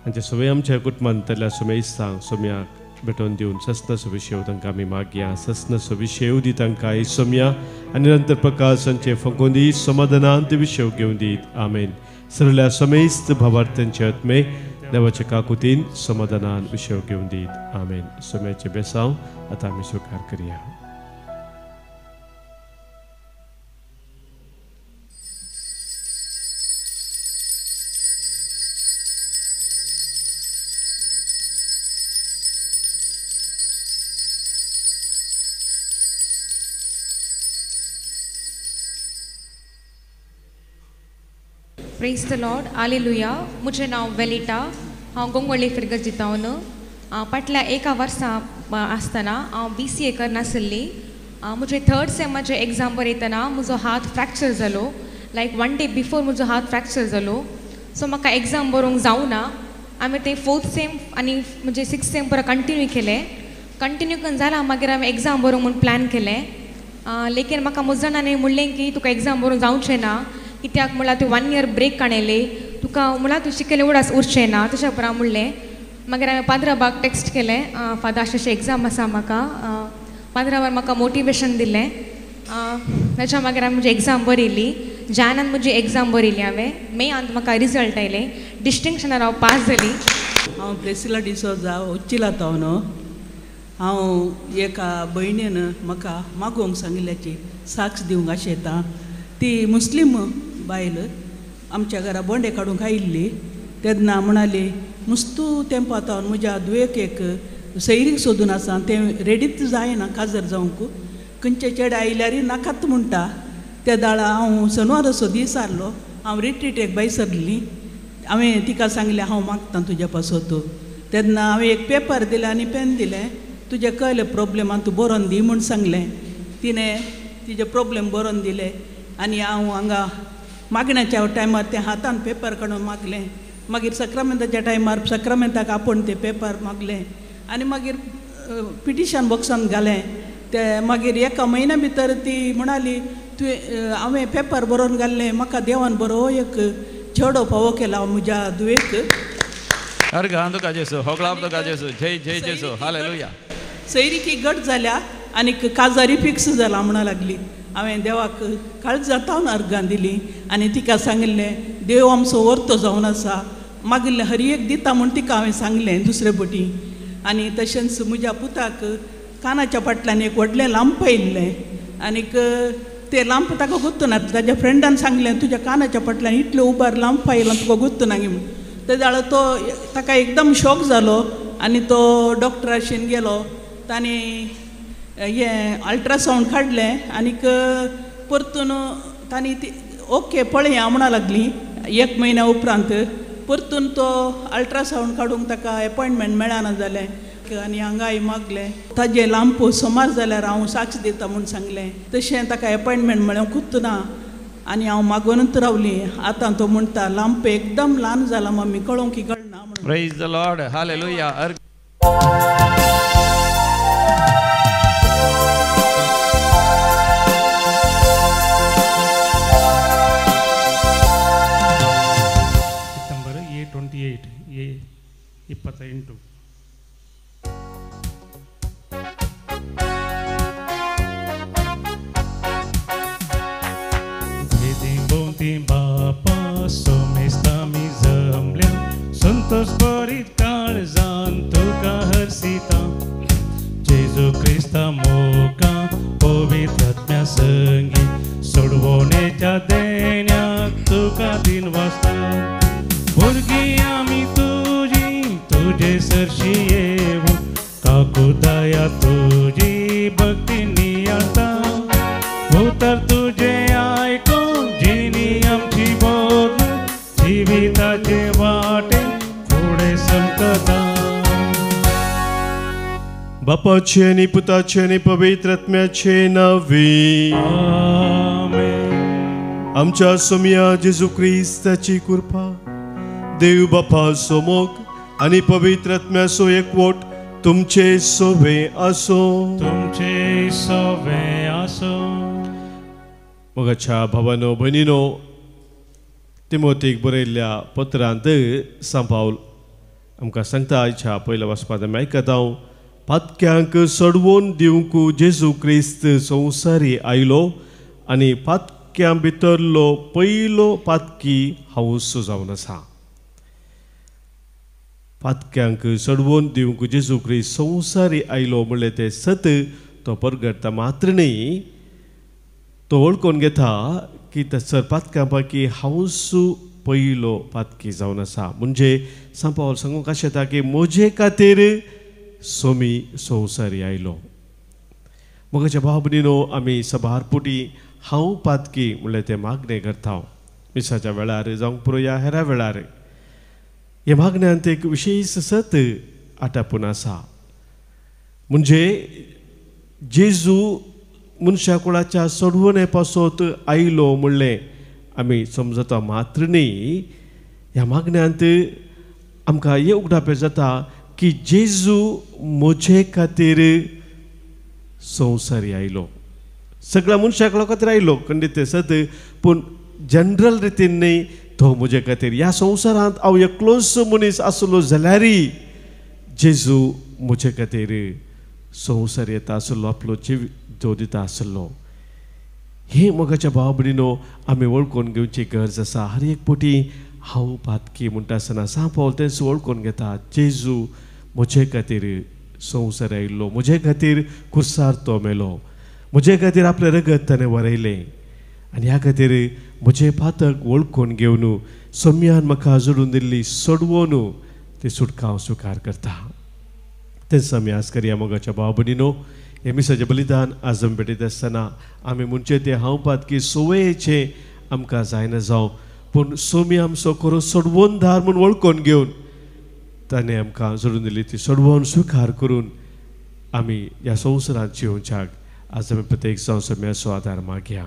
हांचे सगळे आमच्या कुटुंबांतल्या सोमेसांक सोम्याक भेटोवन दिवन ससनाचो विशय तांकां आमी मागया ससनाचो विशय दी तांकां सोम्या आनी निरंतर प्रकाश हांचे फुंकोवन दी समाधानांत विशय घेवन दीत आमेन सरल्या समेस्त भावार्थ्यांचे आत्मे देवाच्या काकुतीन समाधानान विशय घेवन दीत आमेन सोम्याचे बेसांव आतां आमी स्वीकार करया प्रेज द लॉर्ड हालेलुया म्हजें नांव वेलिटा हांव गोंगवळी फिरगत जितावन फाटल्या एका वर्सा आसतना हांव BCA करनासली म्हजे थर्ड सेमाचे एग्जाम बरयतना म्हजो हात फ्रॅक्चर जालो लायक 1 डे बिफोर म्हजो हात फ्रॅक्चर जालो सो म्हाका एग्जाम बरोवंक जावना आमी ते 4th सेम आनी म्हणजे 6th सेम परत कंटिन्यू केले कंटिन्यू करून जाला मागीर आमी एग्जाम बरोवंक म्हूण प्लॅन केलें लेकीन म्हाका म्हजे जाणांनी म्हणलें की तुका एग्जाम बरोवंक जावचें ना कित्याक म्हळ्यार तूं 1 year ब्रेक काडयले तुका मुळा तू शिकले उडास उरचें ना तशें उपरांत म्हणलें मागीर हांवें 15 बाग टेक्स्ट केलें फादर अशें एग्जाम आसा म्हाका 15 वर म्हाका मोटिवेशन दिलें ताच्या मागीर हांवें म्हजी एग्जाम बरयली जानान म्हजी एग्जाम बरयली हांवें मेयांत म्हाका रिजल्ट आयले डिस्टिंक्शनार हांव पास जाली हांव प्रेसिला डिसोजा उच्चिला टावन हांव एका भयणीन म्हाका मागोवंक सांगिल्ल्याची साक्ष दिवंक आशेता ती मुस्लीम बायल आमच्या घरा बोंडे काडूंक आयिल्ली तेन्ना म्हणाली मुस्तू तेंपात हांव म्हज्या दुयेक एक सैरीक सोदून आसा तें रेडीच जायना काजर जावंक खंयचे चेडे आयल्यार नाकात म्हणटा त्या दाळा हांव शनिवार असो दीस आसलो हांव रिट्रीटेक बाय सरली हांवें तिका सांगलें हांव मागता तुज्या पासत तेन्ना हांवें एक पेपर दिलें आनी पेन दिलें तुजें कळ्ळें प्रॉब्लेम तूं बरोवन दी म्हूण सांगलें तिणें तिजे प्रॉब्लेम बरोवन दिलें आनी हांव हांगा मागण्याच्या टायमार तें हातान पेपर काडून मागलें मागीर सक्रामेंताच्या टायमार सक्रामेंताक आपूण तें पेपर मागलें आनी मागीर पिटिशन बॉक्सान घालें ते मागीर एका म्हयन्या भितर ती म्हणाली तुवें हांवें पेपर बरोवन घाल्लें म्हाका देवान बरो एक चेडो फावो केला म्हज्या दुयेक अर्घां तुका जेसू होगळाप तुका जेसू जय जय जेसू हालेलुया सैरीकी गट जाल्या आनीक काजारी फिक्स जाला म्हणा लागली हांवें देवाक काळज जातावन अर्घां दिली आनी तिका सांगिल्लें देव आमचो वर्तो जावन आसा मागिल्लें हर एक दिता म्हूण तिका हांवें सांगलें दुसरे पटी आनी तशेंच म्हज्या पुताक कानाच्या फाटल्यान एक व्हडलें लांप आयिल्लें आनीक ते लांप ताका गुर्तू ना ताज्या फ्रेंडान सांगलें तुज्या कानाच्या फाटल्यान इतलें उबार लांप आयला तुका गुर्तू ना म्हूण तेज्या वेळार तो ताका एकदम शॉक जालो आनी तो डॉक्टराशीन गेलो तांणी हें अल्ट्रासावंड काडलें आनीक परतून तांणी ती ओके पळया म्हणा लागली एक म्हयन्या उपरांत परतून तो अल्ट्रासावंड काडूंक ताका एपॉयंटमेंट मेळना जालें आनी हांगाय मागलें ताजें लांप सोमार जाल्यार हांव साक्ष दिता म्हूण सांगलें तशें ताका एपॉयंटमेंट मेळोंकूच ना आनी हांव मागूनच रावली आतां तो म्हणटा लांप एकदम ल्हान जाला मम्मी कळोंक कळना म्हणून praise the lord hallelujah September 28 28 Bapa somestami zamल्या संतोष बरीत काळजान तुका हरसिता जेजू क्रिस्ता मोका पवित्र आत्म्या संगी सोडवणेच्या देण्याक तुका दिन वाजता भुरगीं आमी तुजी तुजे सरशी येवूं काकू दया तुजी भक्ती नियाळता उतर तुजे आयकून जिनी आमची बोल जिविताचे वाटे फुडें सरकता बापाचे आनी पुताचे आनी पवित्र आत्म्याचे नांवी आमेन आमच्या सोम्या जेजू क्रिस्ताची कृपा देव बापा सोमोग आनी पवित्र आत्म्याचो एकवट तुमचे सोबे आसो तुमचे सोबे आसो मोगाच्या भावानो भयणीनो तिमोथीक बरयल्ल्या पत्रांत सांपावल आमकां सांगता आयच्या पयल्या वचपाक आमी आयकता हांव पातक्यांक सोडवून दिवंक जेजू क्रिस्त संवसारी आयलो आनी पातक्यां भितरलो पयलो पातकी हांवूच जावन आसा पातक्यांक सोडवून दिवंक जेजू क्रिस्त संवसारी आयलो म्हणलें तें सत तो परगडता मात्र न्ही तो वळखून घेता की थंयसर पातक्यां पैकी हांवूच पयलो पातकी जावन आसा म्हणजे सांपावल सांगूंक अशें येता की म्हजे खातीर सोमी संवसारी आयलो मोगाच्या भाव भयणीनो आमी सभारपुटी हांव पातकी म्हणलें तें मागणें करता मिसाच्या वेळार जावंक पुरो ह्या हेरा वेळार हे मागण्यांत एक विशेश सत आटापून आसा म्हणजे जेजू मनशा कुळाच्या सोडवणे पासत आयलो म्हणलें आमी समजता मात्र न्ही ह्या मागण्यांत आमकां हे उगडावप जाता की जेजू म्हजे खातीर संवसारी आयलो सगळ्या मनशाक खातीर आयलो खंडीत सत पूण जनरल रितीन न्ही तो म्हजे खातीर ह्या संवसारांत हांव एकलोच मनीस आसलो जाल्यारय जेजू म्हजे खातीर संवसार येता आसलो, आपलो जीव तो दिता आसलो. हे मोगाच्या भाव भयणीनो आमी वळखून घेवची गरज आसा. हर एक फावटी हांव पातकी म्हणटा आसतना सांग पावल तेंच वळखून घेता, जेजू म्हजे खातीर संवसार आयिल्लो, म्हजे खातीर खुर्सार तो मेलो, म्हजे खातीर आपलें रगत ताणें वरयलें. आनी ह्या खातीर म्हजे पातक वळखून घेवन सोम्यान म्हाका जोडून दिल्ली सोडवून ती सुटका हांव स्विकार करता. तेंच आमी आज करया मोगाच्या भाव भयणीनो. हे मिसाचें बलिदान आज आमी भेटयत आसतना आमी म्हणचे ते हांव पातकी सवयेचें आमकां जायना जावं, पूण सोमी आमचो खरो सोडवोनदार म्हूण वळखून घेवन ताणें आमकां जोडून दिली ती सोडवोन स्विकार करून आमी ह्या संवसारांत जिवच्याक आज आमी प्रत्येक जावन सोम्याचो आदार मागया.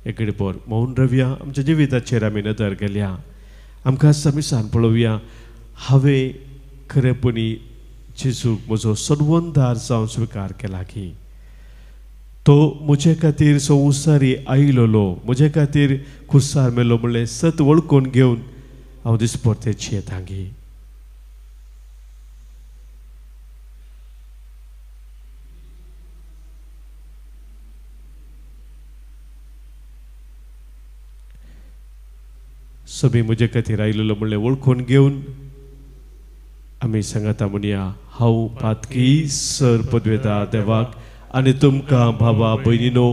एक घडीभर मौन रावया, आमच्या जिविताचेर आमी नदर घालया. आमकां समिसान पळोवया, हांवें खरेपणी जेजूक म्हजो सोडवोनदार जावन स्विकार केला की तो म्हजे खातीर संवसारी आयिल्लो, म्हजे खातीर खुर्सार मेलो म्हणलें सत वळखून घेवन हांव दिसपरते जियेता गी. सभी म्हजे खातीर आयिल्लो म्हणलें वळखून घेवन आमी सांगता म्हणया, हांव पातकी सर पदवेदार देवाक आनी तुमकां भावा भयणीनो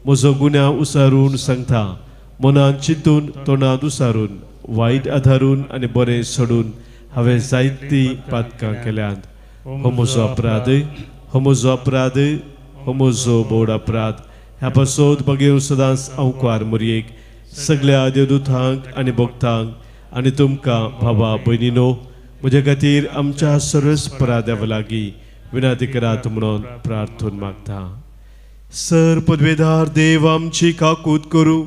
म्हजो गुन्यांव उसारून सांगता, मनांत चिंतून तोंडांत उसारून वायट आदारून आनी बरें सोडून हांवें जायतीं पातकां केल्यांत. हो म्हजो अपराध, हो म्हजो अपराध, हो म्हजो बोड अपराध. ह्या पासत बगेर सदांच हांव कुवार मरयेक सगळ्या देवदूतांक आनी भक्तांक आनी तुमकां भावा भयणीनो म्हजे खातीर आमच्या सर्वस्परा देवा लागीं विनंती करात म्हणून प्रार्थून मागता. सर पदवेदार देव आमची काकूत करूं,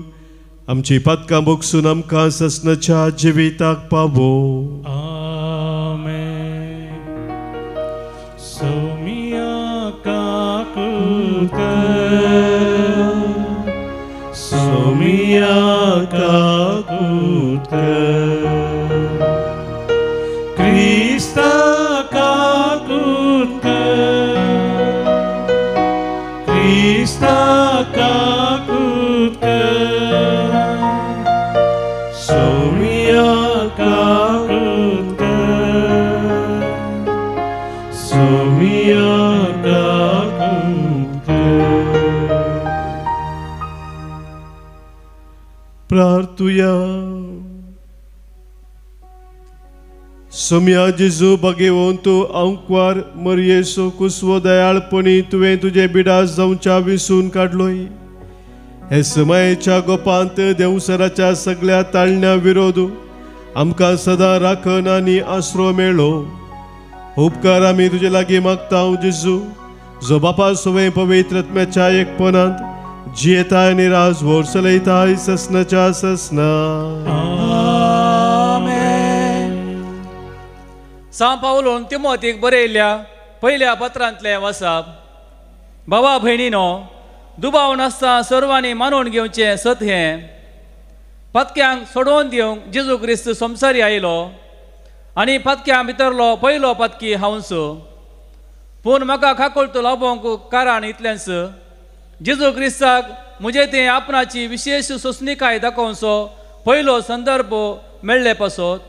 आमची पातकां बोगसून आमकां ससनाच्या जिविताक पावो. आमेन. सोमिया काकूत कर, सोमिया काकूत कर, क्रिस्ता काकूत कर, क्रिस्ता काकूत कर, सोमिया काकूत कर, सोमिया काकूत कर. प्रार्थुया. सोम्या जेजू बगेवून तूं अंकवार मरयेसो कुसवो दयाळपणी तुवें तुजे बिडा जावच्या विसून काडलोय. हे समयेच्या गोपांत देवसराच्या सगळ्या ताळण्या विरोध आमकां सदां राखण आनी आसरो मेळ्ळो. उपकार आमी तुजे लागीं मागता जेजू, जो बापा सवय पवित्र आत्म्याच्या एकपणांत जियेताय आनी राजभर चलयताय ससनाच्या ससना. सांत पावलोन तिमोथीक बरयल्ल्या पयल्या पत्रांतलें वाचप. भावा भयणीनो, दुबाव नासता सर्वांनी मानून घेवचें सत हें. पतक्यांक सोडोवन दिवंक जेजू क्रिस्त संवसारी आयलो आनी पतक्यां भितरलो पयलो पतकी हांवच. पूण म्हाका खाकूळटो लावोंक कारण इतलेंच, जेजू क्रिस्ताक म्हजे तें आपणाची विशेश सोंसणीकाय दाखोवचो पयलो संदर्भ मेळ्ळे पासत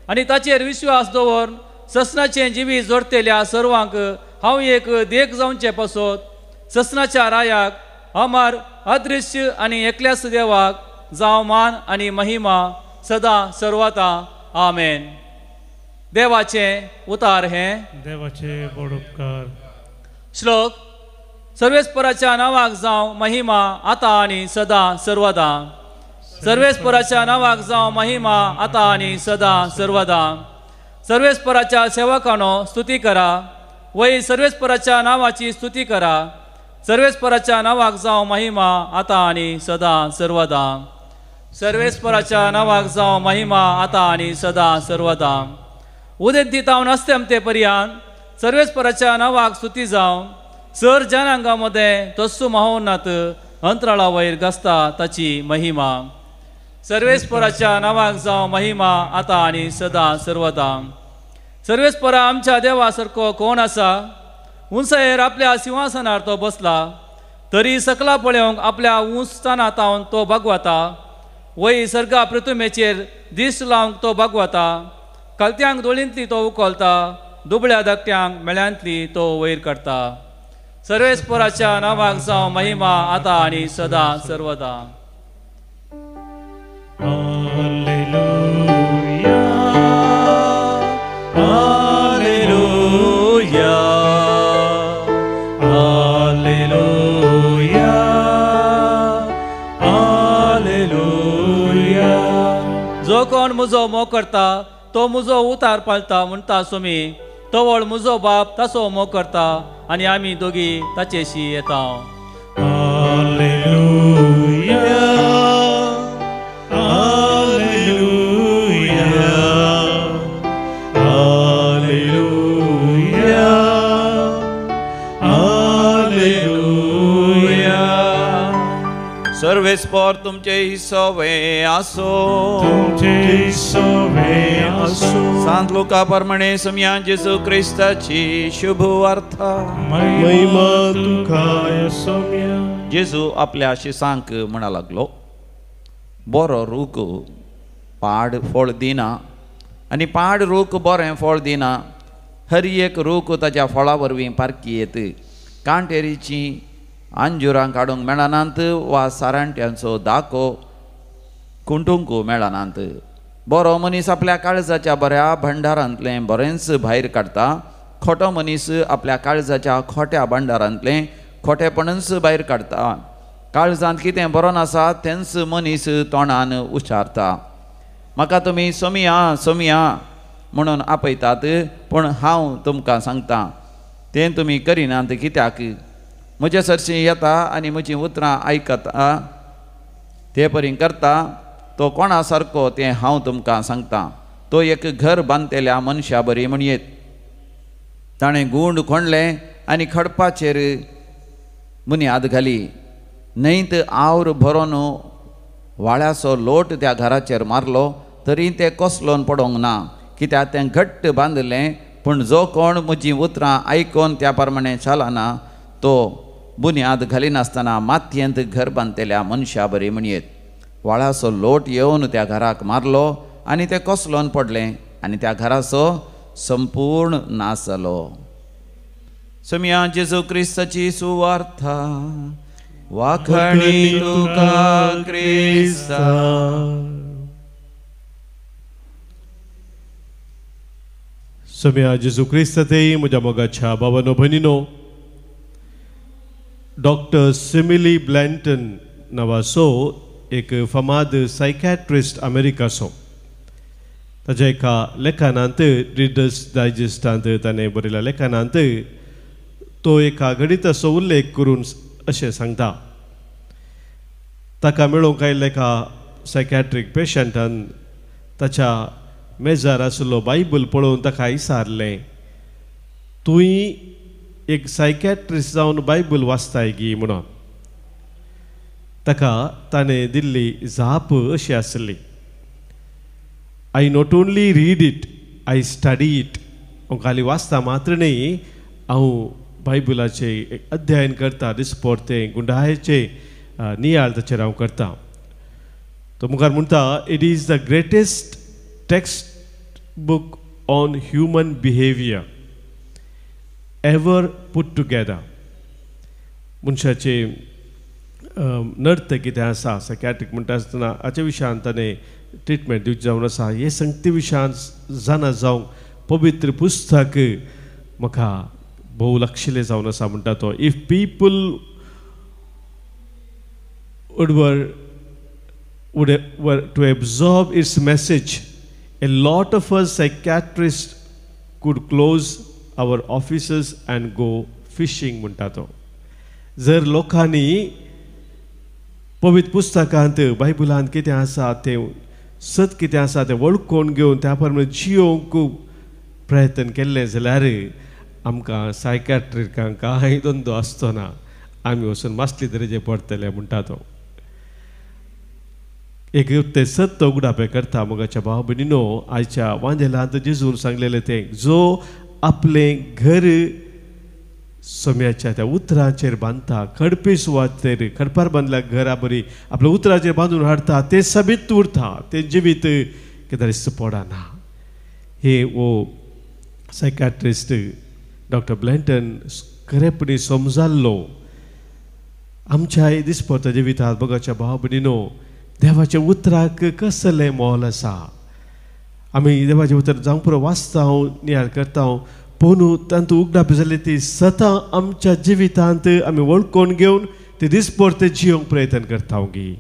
आनी ताचेर विश्वास दवरून ससनाचें जिवीत जोडतेल्या सर्वांक हांव एक देख जावचें पासत ससनाच्या रायाक अमर अदृश्य आनी एकल्याच देवाक जावं मान आनी महिमा सदां सर्वता. आमेन. देवाचें उतार हें. देवाचे बड उपकार. श्लोक. सर्वेस्पराच्या नांवाक जावं महिमा आतां आनी सदां सर्वदा. सर्वेस्पराच्या नांवाक जावं महिमा आतां आनी सदां सर्वदा. सर्वेस्पराच्या सेवकानो स्तुती करा, वय सर्वेस्पराच्या नांवाची स्तुती करा. सर्वेस्पराच्या नांवाक जावं महिमा आतां आनी सदां सर्वदा. सर्वेस्पराच्या नांवाक जावं महिमा आतां आनी सदां सर्वदा. उदेंती तावन अस्तेम ते पर्यंत सर्वेस्पराच्या नांवाक स्तुती जावं. सर जनांगा मदें तस्सू महोन्नत अंतराळा वयर घासता ताची महिमा. सर्वेस्पराच्या नावाक जावं महिमा आता आनी सदां सर्वदां. सर्वेस्परा आमच्या देवा सारको कोण आसा? उंचायेर आपल्या सिंहासनार तो बसला, तरी सकला पळोवंक आपल्या उंचस्थाना तावन तो भगवता. वय सर्गा पृथ्वीचेर दिश्ट लावंक तो भगवता. कलत्यांक दोळींतली तो उखलता, दुबळ्या धाकट्यांक मेळ्यांतली तो वयर काडटा. सर्वेस्पराच्या नावाक जावं महिमा आता आनी सदां सर्वदां. Alleluia, Alleluia, Alleluia, Alleluia. जो कोण म्हजो मोग करता तो म्हजो उतार पाळटा म्हणटा सोमी. तवळ म्हजो बाप ताचो मोग करता आनी आमी दोगी ताचेशी येता. Alleluia, Alleluia, Alleluia, Alleluia. सर्वेस्पर तुमचे हिस्सोवे आसो. तुमचे हिस्सोवे आसो. सांत लुका प्रमाणे सम्या जेजू क्रिस्ताची शुभ वार्ता. महिमा तुका सौम्या. जेजू आपल्या शिसांक म्हणा लागलो, बरो रूख पाड फळ दिना आनी पाड रूख बरें फळ दिना. हर एक रूख ताच्या फळा वरवीं पारखी येत. कांटेरीची अंजुरां काडूंक मेळनात वा सारांट्यांचो दाको कुंटूंक मेळनात. बरो मनीस आपल्या काळजाच्या बऱ्या भंडारांतलें बरेंच भायर काडटा. खोटो मनीस आपल्या काळजाच्या खोट्या भंडारांतलें खोटेपणच भायर काडटा. काळजांत कितें बरोन आसा तेंच मनीस तोंडान उच्चारता. म्हाका तुमी सोमिया सोमिया म्हणून आपयतात, पूण हांव तुमकां सांगता तें तुमी करिनात. कित्याक म्हजे सरशीं येता आनी म्हजीं उतरां आयकता ते परी करता तो कोणा सारको तें हांव तुमकां सांगता. तो एक घर बांदलेल्या मनशा बरी म्हणयेत. ताणें गूंड खणलें आनी खडपाचेर बुन्याद घाली. न्हंयत आवर भरोन वाळ्याचो लोट त्या घराचेर मारलो तरी तें कोसलोन पडोंक ना, कित्याक तें घट्ट बांदलें. पूण जो कोण म्हजीं उतरां आयकोन त्या प्रमाणे चलना तो बुन्याद घालिनासतना मातयेंत घर बांदलेल्या मनशा बरी म्हणयेत. वाळाचो लोट येवन त्या घराक मारलो आनी तें कोसलोन पडलें आनी त्या घराचो संपूर्ण नाश जालो. सम्या जेजू क्रिस्ताची सुवार्ता. वाखणी तुका क्रिस्ता. सम्या जेजू क्रिस्ताते म्हज्या मोगाच्या भावानो भयणीनो, डॉक्टर सिमिली ब्लँटन नावाचो एक फामाद सायकॅट्रिस्ट अमेरिकाचो. ताच्या एका लेखनांत रिडर्स डायजेस्टांत ताणें बरयल्या लेखनांत तो एका गणिताचो उल्लेख करून अशें सांगता. ताका मेळोवंक आयिल्ल्या एका सायकॅट्रीक पेशंटान ताच्या मेजार आशिल्लो बायबल पळोवन ताका विचारलें, तुवें एक सायकॅट्रिस्ट जावन बायबल वाचताय गी म्हणून. ताका ताणें दिल्ली जाप अशी आसली, I not only read it, I study it. हांव खाली वाचता मात्र न्ही, हांव बायबलाचे अध्ययन करता. दिसपरते गुंडाळेचे नियाळ ताचेर हांव करता. तो मुखार म्हणटा, it is the greatest text book on human behaviour ever put together. मनशाचे नर्त कितें आसा, सायकॅट्रीक म्हणटा आसतना हाच्या विशयान ताणें ट्रिटमेंट दिवची जावन आसा. हे संगती विशयान जाणा जावंक पवित्र पुस्तक म्हाका भोव लागशिल्लें जावन आसा म्हणटा तो. If people were to absorb its message, a lot of us psychiatrists could close our offices and go fishing म्हणटा तो. जर लोकांनी पवित्र पुस्तकांत बायबलांत कितें आसा तें सत कितें आसा तें वळखून घेवन त्या प्रमाणे जियोंक प्रयत्न केल्ले जाल्यार आमकां सायकॅट्रिकांक कांय धंदो आसचो ना. आमी वचून मासली तरेचे पडटले म्हणटा तो. एक ते सत्य उगडापे करता मोगाच्या भाव भयणीनो आयच्या वांजेलांत जेजून सांगलेले ते जो आपले घर सोम्याच्या त्या उतराचेर बांदता खडपी सुवातेर खडपार बांदल्या घरा बरी आपल्या उतराचेर बांदून हाडता ते सबित उरता ते जिवीत कितें दिसता पडना हे वो सायकॅट्रिस्ट डॉक्टर ब्लँटन खरेपणी समजाल्लो आमच्या दिसपडटा जिवितांत बघाच्या भाव भयणीनो देवाच्या उतराक कसलें मोल आसा आमी देवाचें उतर जावं पुरो वाचता नियाळ करता पूण तांतू उगडाप जाली ती सदां आमच्या जिवितांत आमी वळखून घेवन ते दिसपड ते जियोंक प्रयत्न करता गी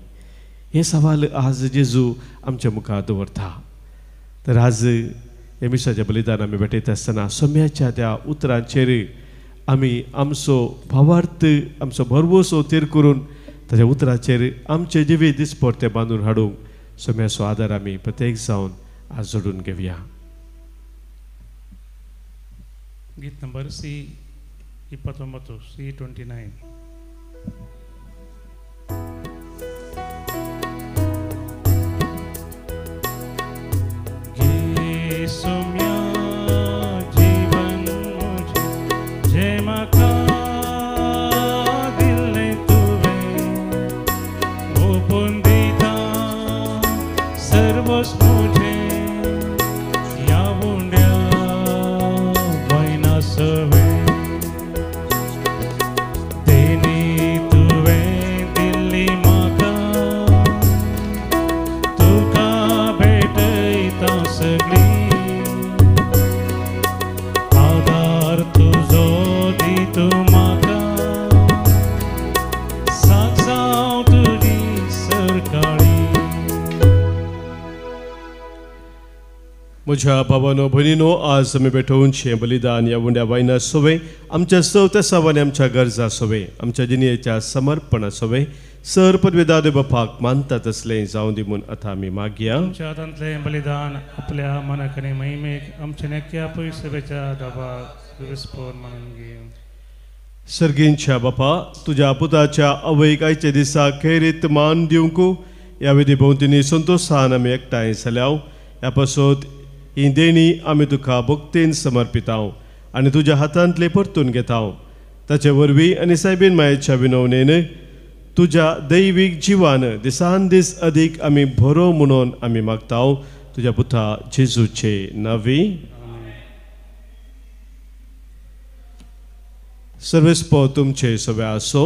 हे सवाल आज जेजू आमच्या मुखार दवरता तर आज हे मिसाचें बलिदान आमी भेटयता आसतना सोम्याच्या त्या उतरांचेर आमी आमचो भावार्थ आमचो भरवोसो तीर करून ताच्या उतराचेर आमचे जिवीत दिसपड ते बांदून हाडूंक सोम्याचो आदार आमी प्रत्येक जावन आज जोडून घेवया. गीत नंबर C29 C29. सोम्या जीवन मुझे जय माका दिले तुवे ओपन दीता सर्वस मुझे या बुंड्या वैना सवे तेनी तुवे दिल्ली माका तुका भेटयता सगळी म्हज्या भावानो भयणीनो आज आमी भेटोवनशें बलिदान ह्या उंड्या वायना सोवे आमच्या सवत्या सावांनी आमच्या गरजा सोवे आमच्या जिणेच्या समर्पणा सोवे सर पदवेदादे बापाक मानता तसलें जावं दी म्हूण आतां आमी मागया. आमच्या हातांतलें बलिदान आपल्या मनाक आनी महिमेक आमच्या नेक्या पयसुबेच्या दाबाक विस्फोर म्हणून घे. सर्गींच्या बापा तुज्या पुताच्या अवयक आयचे दिसा खेरीत मान दिवंक ह्या विधी भोंवतणी संतोशान आमी एकठांय जाल्याव ह्या पासत ही देणी आमी तुका भक्तीन समर्पिता आनी तुज्या हातांतले परतून घेता ताचे वरवीं आनी सायबीन मायेच्या विनवणेन तुज्या दैवीक जिवान दिसान दीस अदीक आमी बरो म्हणून आमी मागता तुज्या पुता जेजूचे नांवी. सर्वेस्पो तुमचे सवे आसो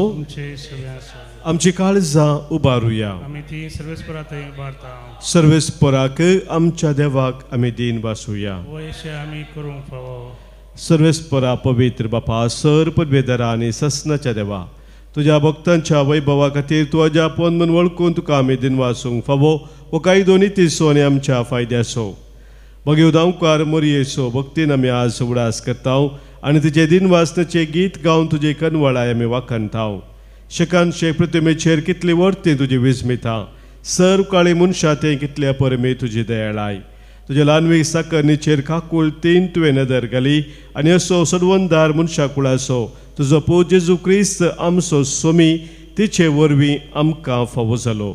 आमची काळजां उबारुया आमी ती सर्वेस्परात उबारता सर्वेस्पराक आमच्या देवाक आमी दिन वासुया वयशे आमी करूंक फावो. सर्वेस्परा पवित्र बापा सर पदवेदारा आनी ससनाच्या देवा तुज्या भक्तांच्या वैभवा खातीर तुज्या पोन म्हूण वळखून तुका आमी दिन वासूंक फावो वो काही दोनी तिसो आनी आमच्या फायद्याचो मगे उदांकार मोरयेचो भक्तीन आमी आज उडास करता आनी तुजे दिन वासनाचे गीत गावन तुजे कनवळाय आमी वाखणता. शकान शे प्रतिमेचेर कितली वर्ती तुजी विस्मिता सर्व काळी मनशां तें कितल्या परमे तुजी दयाळाय तुज्या ल्हानवी साकरणीचेर काकूळ तीन तुवें नदर घाली आनी असो सडवंदार मनशा कुळाचो तुजो पूत जेजू क्रिस्त आमचो सोमी तिचे वरवीं आमकां फावो जालो.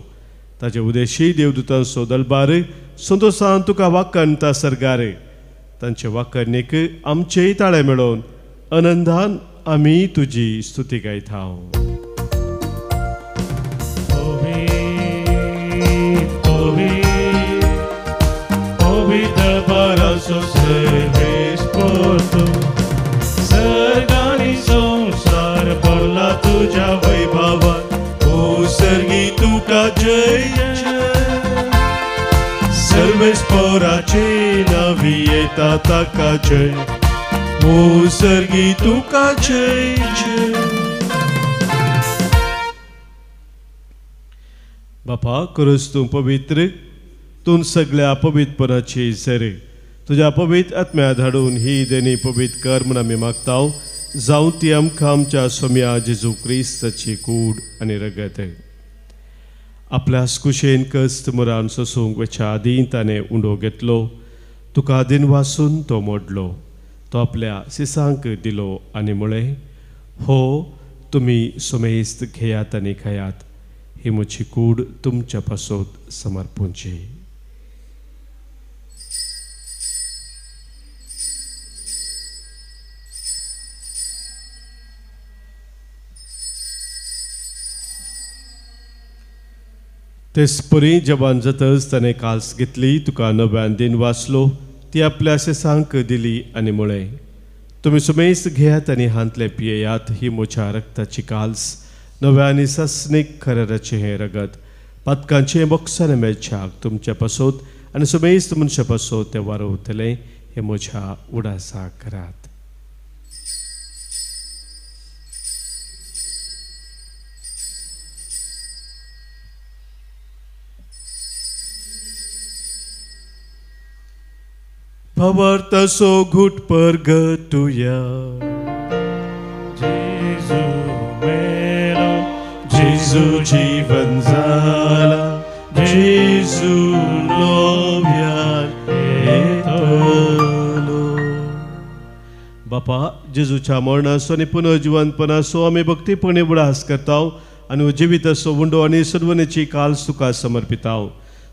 ताचे उदेशी देवदूतांचो दरबार संतोशान तुका वाखणटा सरगार तांचे वाखणीक आमचेय ताळे मेळोवन आनंदान आमी तुजी स्तुती गायता. सर्गानी संसार भरला तुझ्या वैभवात ओ सर्गी तुका जय सर्वेस्पराचे नावी येता ताका जय ओ सर्गी तुका जय जय. बापा करूस तूं पवित्र तूं सगळ्या पवित्रपणाची सर तुज्या पवित्र आत्म्या धाडून ही देणी पवित्र कर म्हूण आमी मागता जावं ती आमकां आमच्या सोम्या जेजू क्रिस्ताची कूड आनी रगत आपल्या कुशेन कस्त मुरान सोसूंक वेच्या आदीं ताणें उंडो घेतलो तुका दिन वासून तो मोडलो तो आपल्या सिसांक दिलो आनी म्हळें हो तुमी सोमेस्त घेयात आनी खायात ही म्हजी कूड तुमच्या पासोत समर्पूंची. तेच परी जबान जातच ताणें काल्स घेतली, तुका नव्यान दिन वाचलो, ती आपल्या सेसांक दिली आनी म्हळें, तुमी सुमेस घेयात आनी हांतले पियेयात, ही म्हज्या रक्ताची काल्स, नव्या आनी सस्नीक खरेराचें हें रगत, पातकांचें बोक्साने मेळच्याक तुमच्या पासोत आनी सुमेस्त मनशा पासोत तें वारोवतलें, हें म्हज्या उडासाक करात. Pavarta so good purgatoria. Jesu melo, Jesu जीवन झाला, Jesu लोभ्यान येतलो. बापा, जेजूच्या मरणाचो आनी पुनर्जीवनपणाचो आमी भक्तीपणे उडास करताव आनी जिविताचो उंडो आनी सदवनेची काल्स तुका समर्पिताव.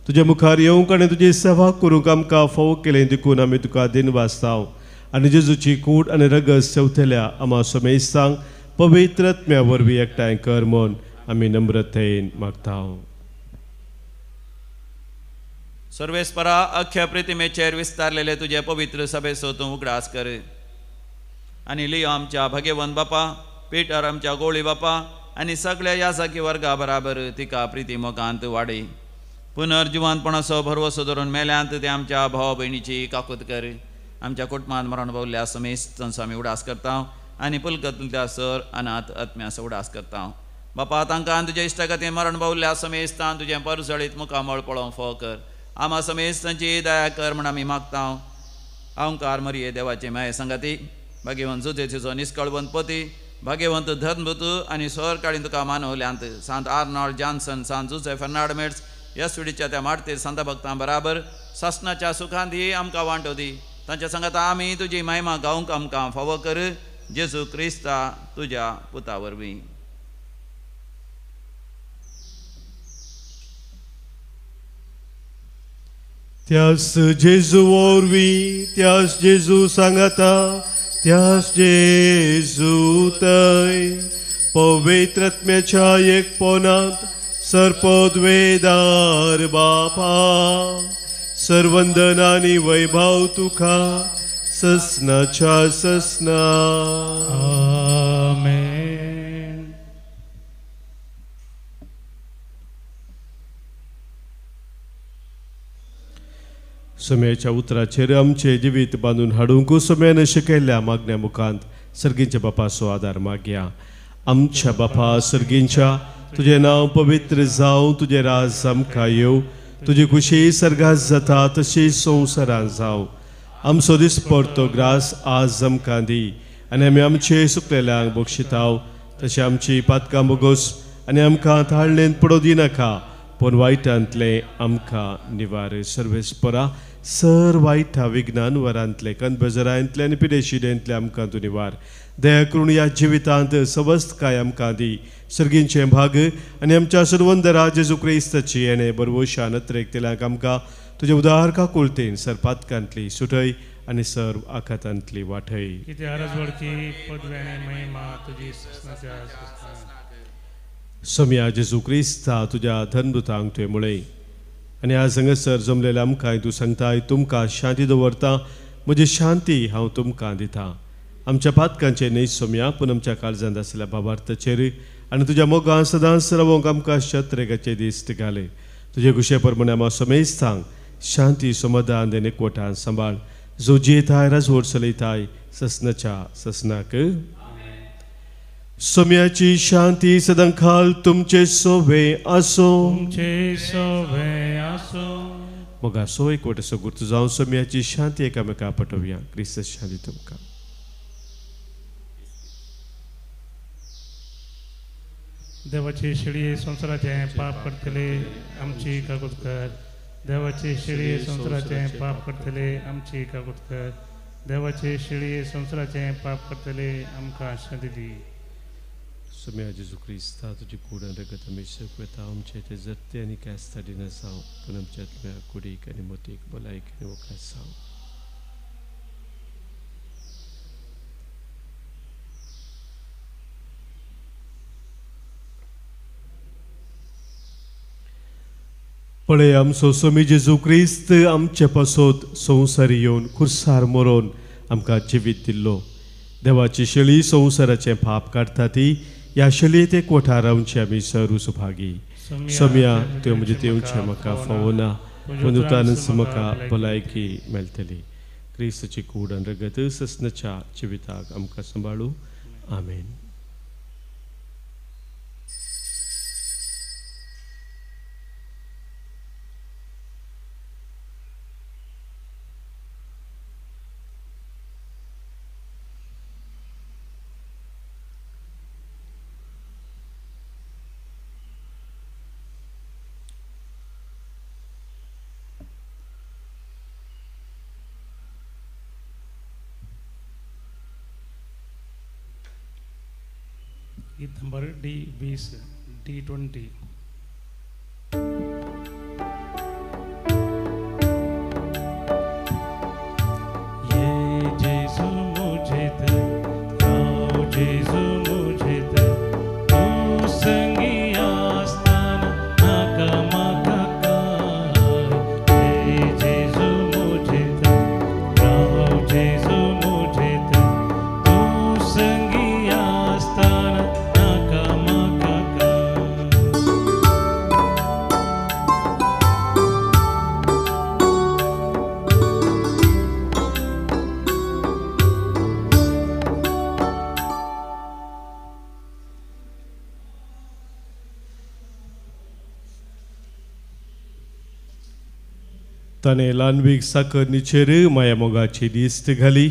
तुझ्या मुखार येवंक आनी तुजी सेवा करूंक आमकां फावो केलें देखून आमी तुका दिन वाचताव आनी जेजूची कूड आनी रगत सेवतल्या आमा समेस्तांक पवित्र आत्म्या वरवीं एकठांय कर म्हूण आमी नम्रतेन मागताव. सर्वेस्परा अख्ख्या प्रतिमेचेर विस्तारलेले तुजे पवित्र सभेचो तूं उगडास कर आनी लियो आमच्या भगेवन बापा, पिटर आमच्या गोळी बापा आनी सगळ्या याजकी वर्गा बराबर तिका प्रितीमोगांत वाडय. पुनर्जीवनपणाचो भरवसो धरून मेल्यांत ते आमच्या भाव भयणीची काकूत कर. आमच्या कुटुंबांत मरण पावल्ल्या समेस्त आमी उडास करता आनी पुलकतल्या सर अनाथ आत्म्याचो उडास करता. बापा, तांकां तुज्या इश्टा खातीर मरण पावल्ल्या समेस्तान तुजें परजळीत मुखामळ पळोवंक फाव कर. आमा समेस्तांची दया कर म्हण आमी मागता. अवंकार मरिये देवाचे माये संगाती, भाग्यवंत जुजेचो निश्कळवंत पती, भाग्यवंत धर्मभूत आनी सर काळीन तुका मानवल्यांत सांत आर्नॉल्ड जॉन्सन, सांत जुझे फर्नांड मेट्स, येसुडीच्या त्या मारतेर संत भक्तां बराबर ससनाच्या सुखांती आमकां वांटो दी. तांच्या सांगाता आमी तुजी महिमा गावंक आमकां फावो कर. जेजू क्रिस्ता तुज्या पुता वरवीं. त्यास जेजू वरवीं, त्यास जेजू सांगाता, त्यास जेजू थंय पवित्र आत्म्याच्या एकपणांत सर्पद्वेदार बापा, सर्वंदन आनी वैभव तुका ससनाच्या ससना. आमेन. सोम्याच्या उतराचेर आमचे जिवीत बांदून हाडूंक सोम्यान शिकयल्ल्या मागण्या मुखांत सर्गींच्या बापाचो आदार मागया. आमच्या बापा सर्गींच्या, तुझें नांव पवित्र जावं, तुजें राज आमकां येवं, तुजी खुशी सर्गात जाता तशी संवसारांत जावं. आमचो दिसपडतो ग्रास आज आमकां दी आनी आमी आमचे सुकलेल्यांक बक्षिताव, तशें आमची पातकां बोगोस आनी आमकां ताळणेंत पडो दिनाका, पूण वायटांतले आमकां निवार. सर्वेस्परा सर वायटा विघ्नान वरांतले कनबेजरांतले आनी पिडेशिडेंतले आमकां तूं निवार. दया करून ह्या जिवितांत सवस्तकाय आमकां दी. सर्गींचें भाग आनी आमच्या सर्वंदरा जेजू क्रिस्ताची येणे बरवशान नत्रेकतेल्यांक आमकां तुजे उदार काकुळतेन सर पातकांतली सुटय आनी सर आखातांतली वाटय. कितें आरज वडकी पदव्याने महिमा तुजी ससनाच्या सोम्या जेजू क्रिस्ता तुज्या धनदुतांक तुवें म्हळें आनी आज हांगासर जमलेल्या आमकांय तूं सांगताय, तुमकां शांती दवरता, म्हजी शांती हांव तुमकां दितां. आमच्या पातकांचे न्हय सोम्या, पूण आमच्या काळजांत आसलेल्या भावार्थाचेर आनी तुज्या मोगान सदांच रावोंक आमकां शत्रेगाचे दीस घाले. तुजे कुशे प्रमाणे आमी समेस्तांक शांती समाधान देन एकवटान सांबाळ. जो जियेताय राजवट चलयताय ससनाच्या ससनाक. सोम्याची शांती सदां खाल तुमचे सोबे आसो. तुमचे सोबे आसो. मोगा सो एकवट असो गुर्त जावन सोम्याची शांती एकामेका पटोवया. क्रिस्त शांती तुमकां. देवाची शिडी संसाराचे पाप करतले आमची काकूत कर. देवाची शिडी संसाराचे पाप करतले आमची काकूत कर. देवाची शिडी संसाराचे पाप करतले आमकां शांती दी. सम्या जेजू क्रिस्ता तुझी कूडन रगत आमी सकता आमचे ते जत्ते आनी कास्ता दिना जावं पण आमच्यातल्या कुडीक आनी मोतीक भलायक आनी वखद जावं पळय आमचो स्वामी जेजू क्रिस्त आमचे पासोत संवसार येवन खुर्सार मरोन आमकां जिवीत दिल्लो देवाची शेळी संवसाराचें पाप काडटा ती ह्या शेळयेत एकवटा रावचे आमी सरू सुभागी सम्या त्यो म्हणजे तेवचे म्हाका फावना पूण उतानच म्हाका भलायकी मेळटली क्रिस्ताची कूड आनी रगत ससनाच्या जिविताक आमकां सांबाळूं आमेन. गीत नंबर D20 D20. ये जेसु मुझे दे आओ जेसु मुझे दे तू संगी आस्थान आका माका का ये जेसु मुझे दे आओ जेसु मुझे दे तू संगी आस्थान ताणे लानवीक साकर निचेर माया मोगाची दिस्त घाली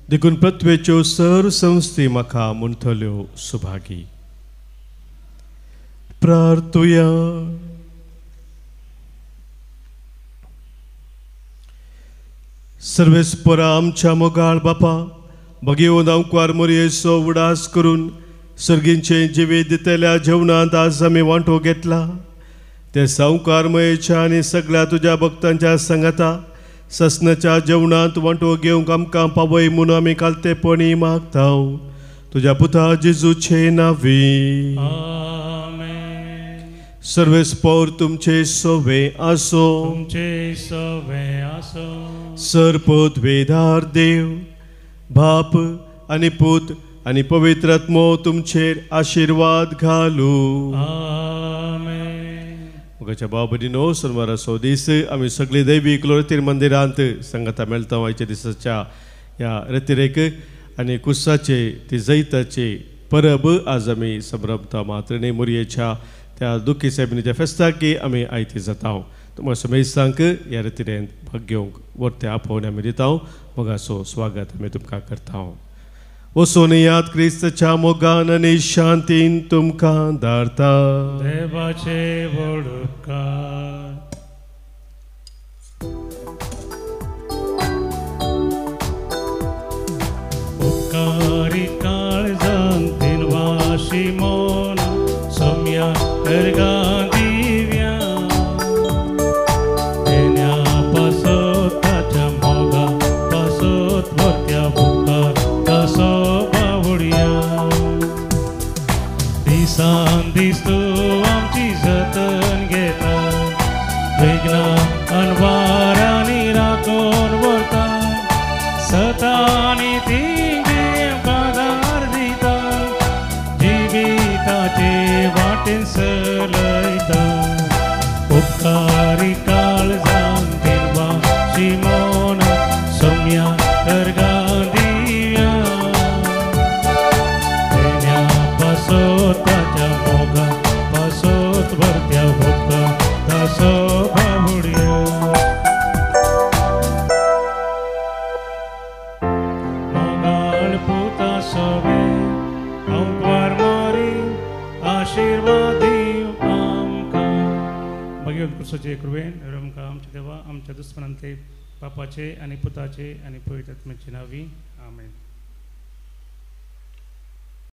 देखून पृथ्वेच्यो सर संस्थी म्हाका म्हणटल्यो सुभागी. प्रार्थुया. सर्वेस्परा आमच्या मोगाळ बापा भगेवन अवकार मोरयेचो उडास करून सर्गींचे जिवे दितल्या जेवणांत आज आमी वांटो घेतला ते संवकारमयेच्या आनी सगळ्या तुज्या भक्तांच्या संगता ससनाच्या जेवणांत वांटो घेवंक आमकां पावय म्हूण आमी कालतेपणी मागता तुज्या पुता जेजूचे नांवी. सर्वेस्पर तुमचे सोवे आसो तुमचे सोवे आसो सरपत वेदार देव बाप आनी पूत आनी पवित्र आत्मो तुमचेर आशिर्वाद घालू. मोगाच्या बाबडीनो सोनवारा सो दीस आमी सगळी दैवीक लोरतीर मंदिरांत संगता मेळटा आयच्या दिसाच्या ह्या रतिरेक आनी कुसाचे ती जैताचे परब आज आमी संभ्रमता मात्रिणी मुरयेच्या त्या दुखी साहेबनीच्या फेस्ताकी आमी आयती जाता तुमकां समेसांक ह्या रतिरेन भाग घेवंक वर्ते आपोवन आमी दिता मोगाचो स्वागत आमी तुमकां करता. वचून याद क्रिस्ताच्या मोगान आनी शांतीन तुमकां धाडटा. देवाचे वडकार. उपकारी काळजान दिनवाशी मोन सम्या करगा दिव्या तेन्या पासत ताच्या मोगा पासत वत्या उपकार तासो बावड्या दिसान दीस तूं आमची जतन घेता विघ्नां अनवारांनी राखून व्हरता सतांनी तिगे आदार दिता जिविताचे वाटेन चलयता. उपकारी काळजान दिनवाशी मोन सम्या करगा दिव्या तेन्या पासत ताच्या मोगा पासत भरत्या भोका तासो बावड्या मोगाळ पुता सोवे अवकार मोरी आशिर्वाद दिव आमकां. भगवंत कृष्णाचे कृपेन आमकां आमच्या देवा आमच्या दुस्मनांतले पापाचे आनी पुताचे आनी पवित्र आत्म्याचे नांवी आमेन.